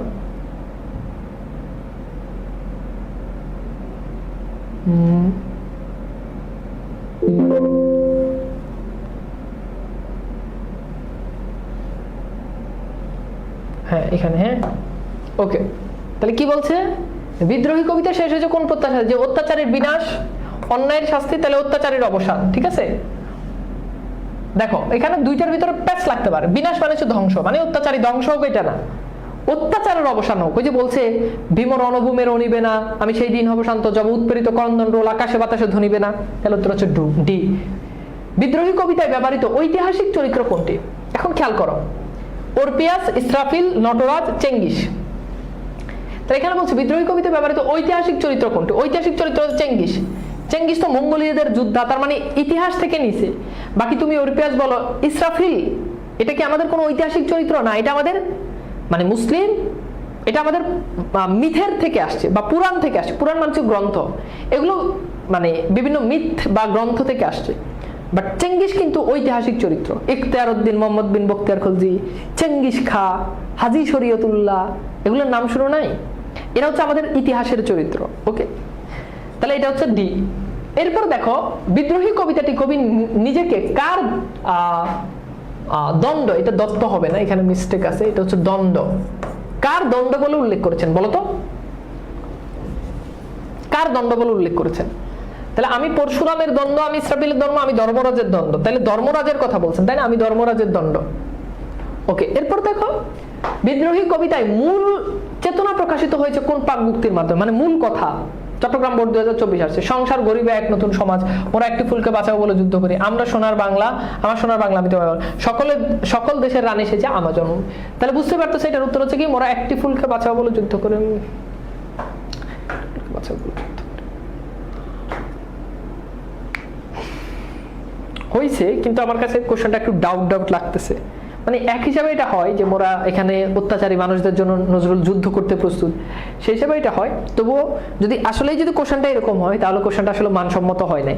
হ্যাঁ এখানে, হ্যাঁ ওকে। তাহলে কি বলছে, বিদ্রোহী কবিতা শেষ হয়েছে কোন প্রত্যাশা, যে অত্যাচারের বিনাশ, অন্যায়ের শাস্তি, তাহলে অত্যাচারের অবসান, ঠিক আছে। দেখো এখানে দুইটার ভিতরে প্যাচ লাগতে পারে। বিনাশ মানে হচ্ছে ধ্বংস, মানে অত্যাচারী ধ্বংস হোক এটা না, অত্যাচারের অবসান হোক। ওই যে বলছে ভীম রণভূমের অনিবে না, আমি সেই দিন হব শান্ত, যব উৎপীড়িত করন্দন রোল আকাশে বাতাসে ধনিবে না, তাহলে উত্তর হচ্ছে ডি। বিদ্রোহী কবিতায় ব্যবহৃত ঐতিহাসিক চরিত্র কোনটি? এখন খেয়াল করো, ওরপিয়াস, ইসরাফিল, নটরাজ, চেঙ্গিস। তাহলে এখানে বলছে বিদ্রোহী কবিতায় ব্যবহৃত ঐতিহাসিক চরিত্র কোনটি? ঐতিহাসিক চরিত্র হচ্ছে চেঙ্গিস। চেঙ্গিস তো মঙ্গোলীয়দের যোদ্ধা, তার মানে ইতিহাস থেকে নিছে। বাকি তুমি ওরপিয়াস বলো, ইসরাফিল, এটা কি আমাদের কোনো ঐতিহাসিক চরিত্র না, এটা আমাদের মানে মুসলিম, এটা আমাদের মিথের থেকে আসছে বা পুরাণ থেকে আসছে। পুরাণ মানে হচ্ছে গ্রন্থ, এগুলো মানে বিভিন্ন মিথ বা গ্রন্থ থেকে আসছে। বাট চেঙ্গিস কিন্তু ঐতিহাসিক চরিত্র। ইখতিয়ার উদ্দিন মোহাম্মদ বিন বখতিয়ার খলজি, চেঙ্গিস খা, হাজি শরীয়তুল্লাহ, এগুলোর নাম শুনো নাই? এরা হচ্ছে আমাদের ইতিহাসের চরিত্র। ওকে, তাহলে এটা হচ্ছে ডি। এরপর দেখো বিদ্রোহী কবিতাটি কবি নিজেকে কার দণ্ড, এটা দত্ত হবে না, এখানে মিস্টেক আছে, এটা হচ্ছে দণ্ড। কার দণ্ড বলে উল্লেখ করেছেন বলতো? কার দণ্ড বলে উল্লেখ করেছেন? তাহলে আমি পরশুরামের দণ্ড, আমি ইসরাফিলের দণ্ড, আমি ধর্মরাজের দণ্ড, তাহলে ধর্মরাজের কথা বলছেন তাই না? আমি ধর্মরাজের দণ্ড। ওকে, এরপর দেখো বিদ্রোহী কবিতায় মূল চেতনা প্রকাশিত হয়েছে কোন পাকগুক্তির মাধ্যমে, মানে মূল কথা। চট্টগ্রাম বোর্ড 2024 আসছে, সংসার গরিবে এক নতুন সমাজ, ওরা একটি ফুলকে বাঁচাবো বলে যুদ্ধ করি, আমরা সোনার বাংলা, আমার সোনার বাংলা আমি তোমার, সকল দেশের রানী সেজে আমার জন্ম। তাহলে বুঝতে পারতেছে এটার উত্তর হচ্ছে কি, মোরা একটি ফুলকে বাঁচাবো বলে যুদ্ধ করে, হয়েছে। কিন্তু আমার কাছে কোশ্চেনটা একটু ডাউট লাগতেছে। মানে এক হিসাবে এটা হয় যে মোরা এখানে অত্যাচারী মানুষদের জন্য নজরুল যুদ্ধ করতে প্রস্তুত, সেই হিসাবে এটা হয়। তবুও যদি আসলেই যদি কোশ্চেনটা এরকম হয় তাহলে কোশ্চেনটা আসলে মানসম্মত হয় নাই।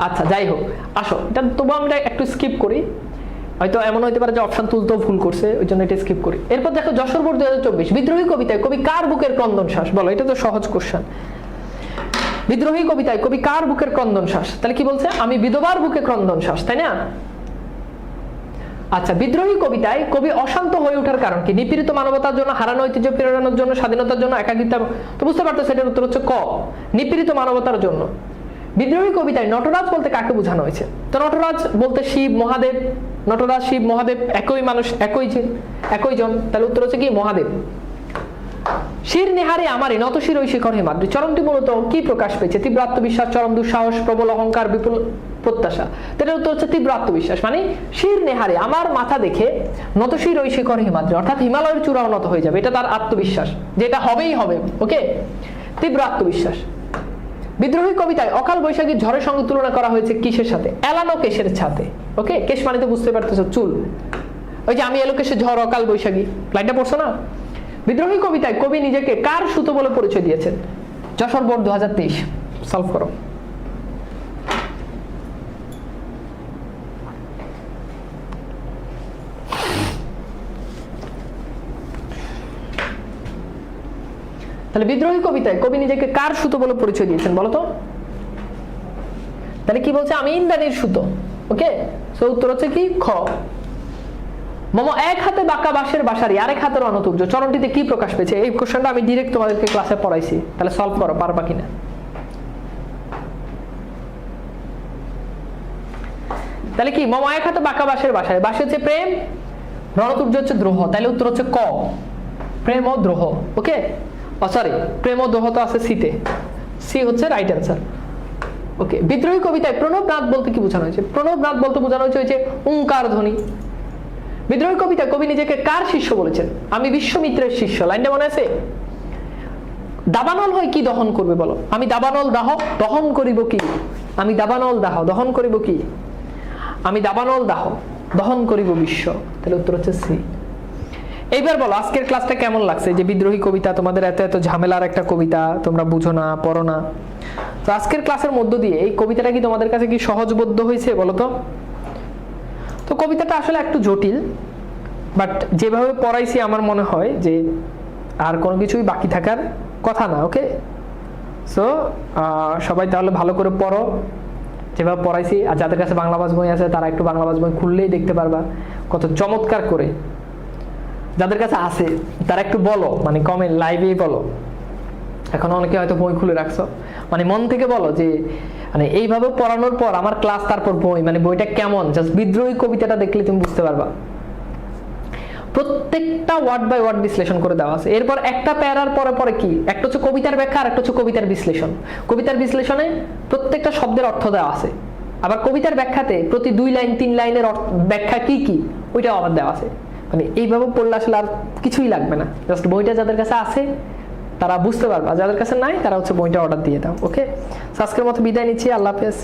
আচ্ছা যাই হোক, আসো এটা তবু আমরা একটু স্কিপ করি, হয়তো এমন হতে পারে যে অপশন তুলতেও ভুল করছে, ওই জন্য এটা স্কিপ করি। এরপর দেখো যশোর বোর্ড 2024 বিদ্রোহী কবিতায় কবি কার বুকের ক্রন্দন শ্বাস, বলো, এটা তো সহজ কোশ্চেন। বিদ্রোহী কবিতায় কবি কার বুকের ক্রন্দন শ্বাস, তাহলে কি বলছে, আমি বিধবার বুকে ক্রন্দন শ্বাস, তাই না? আচ্ছা, বিদ্রোহী কবিতায় কবি অশান্ত হয়ে ওঠার কারণ কি? নিপীড়িত মানবতার জন্য, হারানো ঐতিহ্য ফেরানোর জন্য, স্বাধীনতার জন্য, একাকিত্ব। তো বুঝতে পারতো সেটার উত্তর হচ্ছে ক, নিপীড়িত মানবতার জন্য। বিদ্রোহী কবিতায় নটরাজ বলতে কাকে বোঝানো হয়েছে? তো নটরাজ বলতে শিব মহাদেব, নটরাজ শিব মহাদেব একই মানুষ, একই জন, তাহলে উত্তর হচ্ছে কি মহাদেব। শির নেহারে আমারে নত শির ওই শিখর হিমাদ্রি, চরমটি মূলত কি প্রকাশ পেয়েছে? তীব্র আত্মবিশ্বাস, চরম দুঃসাহস, প্রবল অহংকার, বিপুল প্রত্যাশা। তাহলে উত্তর হচ্ছে তীব্র আত্মবিশ্বাস। মানে শির নেহারে, আমার মাথা দেখে নত শির ওই শিখর হিমাদ্রি, অর্থাৎ হিমালয়ের চূড়া উন্নত হয়ে যাবে, এটা তার আত্মবিশ্বাস, যেটা হবেই হবে। ওকে, তীব্র আত্মবিশ্বাস। বিদ্রোহী কবিতায় অকাল বৈশাখীর ঝড়ের সঙ্গে তুলনা করা হয়েছে কিসের সাথে? এলানো কেশের সাথে। ওকে, কেশ মানে তো বুঝতে পারতেছো চুল, ওই যে আমি এলো কেশের ঝড় অকাল বৈশাখী, লাইনটা পড়ছো না? বিদ্রোহী কবিতায় কবি নিজেকে কার সুতো বলে পরিচয় দিয়েছেন? যশোর বোর্ড 2023, সলভ করো। তাহলে বিদ্রোহী কবিতায় কবি নিজেকে কার সুতো বলে পরিচয় দিয়েছেন বলো তো? তাহলে কি বলছে, আমি ইন্দ্রাণীর সুতো। ওকে, সো উত্তর হচ্ছে কি খ। মম এক হাতে বাঁকা বাঁশের বাঁশারি, আরেক হাতের অনতুর্য, চরণটিতে কি প্রকাশ পেয়েছে? এই কোশ্চেনটা আমি ডিরেক্ট তোমাদেরকে ক্লাসে পড়াইছি, তাহলে সলভ করো, পারবা কিনা। তাহলে কি, মম এক হাতে বাঁকা বাঁশের বাঁশারি, বাঁশে হচ্ছে প্রেম, রণতুর্য হচ্ছে দ্রোহ, তাহলে উত্তর হচ্ছে ক, প্রেম ও দ্রোহ। ওকে, সরি, প্রেম ও দ্রোহ তো আছে সিতে, সি হচ্ছে রাইট অ্যান্সার। ওকে, বিদ্রোহী কবিতায় প্রণবনাথ বলতে কি বোঝানো হয়েছে? প্রণবনাথ বলতে বোঝানো হয়েছে ওঙ্কার ধ্বনি। বিদ্রোহী কবিতায় কবি নিজেকে কার শিষ্য বলেছেন? আমি বিশ্বমিত্রের শিষ্য, লাইনটা মনে আছে? দাবানল হয় কি দহন করবে বলো? আমি দাবানল দাহ দহন করিব কি? আমি দাবানল দাহ দহন করিব কি? আমি দাবানল দাহ দহন করিব বিশ্ব, তাহলে উত্তর হচ্ছে সি। এইবার বলো আজকের ক্লাসটা কেমন লাগছে? যে বিদ্রোহী কবিতা তোমাদের এত ঝামেলার একটা কবিতা, তোমরা বুঝো না, পড়ো না। তো আজকের ক্লাসের মধ্য দিয়ে এই কবিতাটা কি তোমাদের কাছে কি সহজবোধ্য হয়েছে বলো তো? তো কবিতাটা আসলে একটু জটিল, বাট যেভাবে পড়াইছি আমার মনে হয় যে আর কোনো কিছুই বাকি থাকার কথা না। ওকে, সো সবাই তাহলে ভালো করে পড়ো, যেভাবে পড়াইছি। আর যাদের কাছে বাংলা ভাষ বই আছে তারা একটু বাংলা ভাষ বই খুললেই দেখতে পারবা কত চমৎকার করে। যাদের কাছে আছে তারা একটু বলো, মানে কমেন্ট লাইভেই বলো। এখন অনেকে হয়তো বই খুলে রাখছো, মানে মন থেকে বলো যে মানে এইভাবে পড়ানোর পর আমার ক্লাস তারপর বই, মানে বইটা কেমন, জাস্ট বিদ্রোহী কবিতাটা দেখলে তুমি বুঝতে পারবা। প্রত্যেকটা ওয়ার্ড বাই ওয়ার্ড বিশ্লেষণ করে দেওয়া আছে। এরপর একটা প্যারার পরে পরে কি, একটা হচ্ছে কবিতার ব্যাখ্যা আর একটা হচ্ছে কবিতার বিশ্লেষণ। কবিতার বিশ্লেষণে প্রত্যেকটা শব্দের অর্থ দেওয়া আছে, আবার কবিতার ব্যাখ্যাতে প্রতি 2 লাইন 3 লাইনের ব্যাখ্যা কি কি ওইটাও আবার দেওয়া আছে। মানে এইভাবে পড়লে আসলে আর কিছুই লাগবে না, জাস্ট বইটা যাদের কাছে আছে তারা বুঝতে পারবে, যাদের কাছে নাই তারা হচ্ছে বইটা অর্ডার দিয়ে দাও। ওকে, আজকের মতো বিদায় নিচ্ছি, আল্লাহ হাফেজ।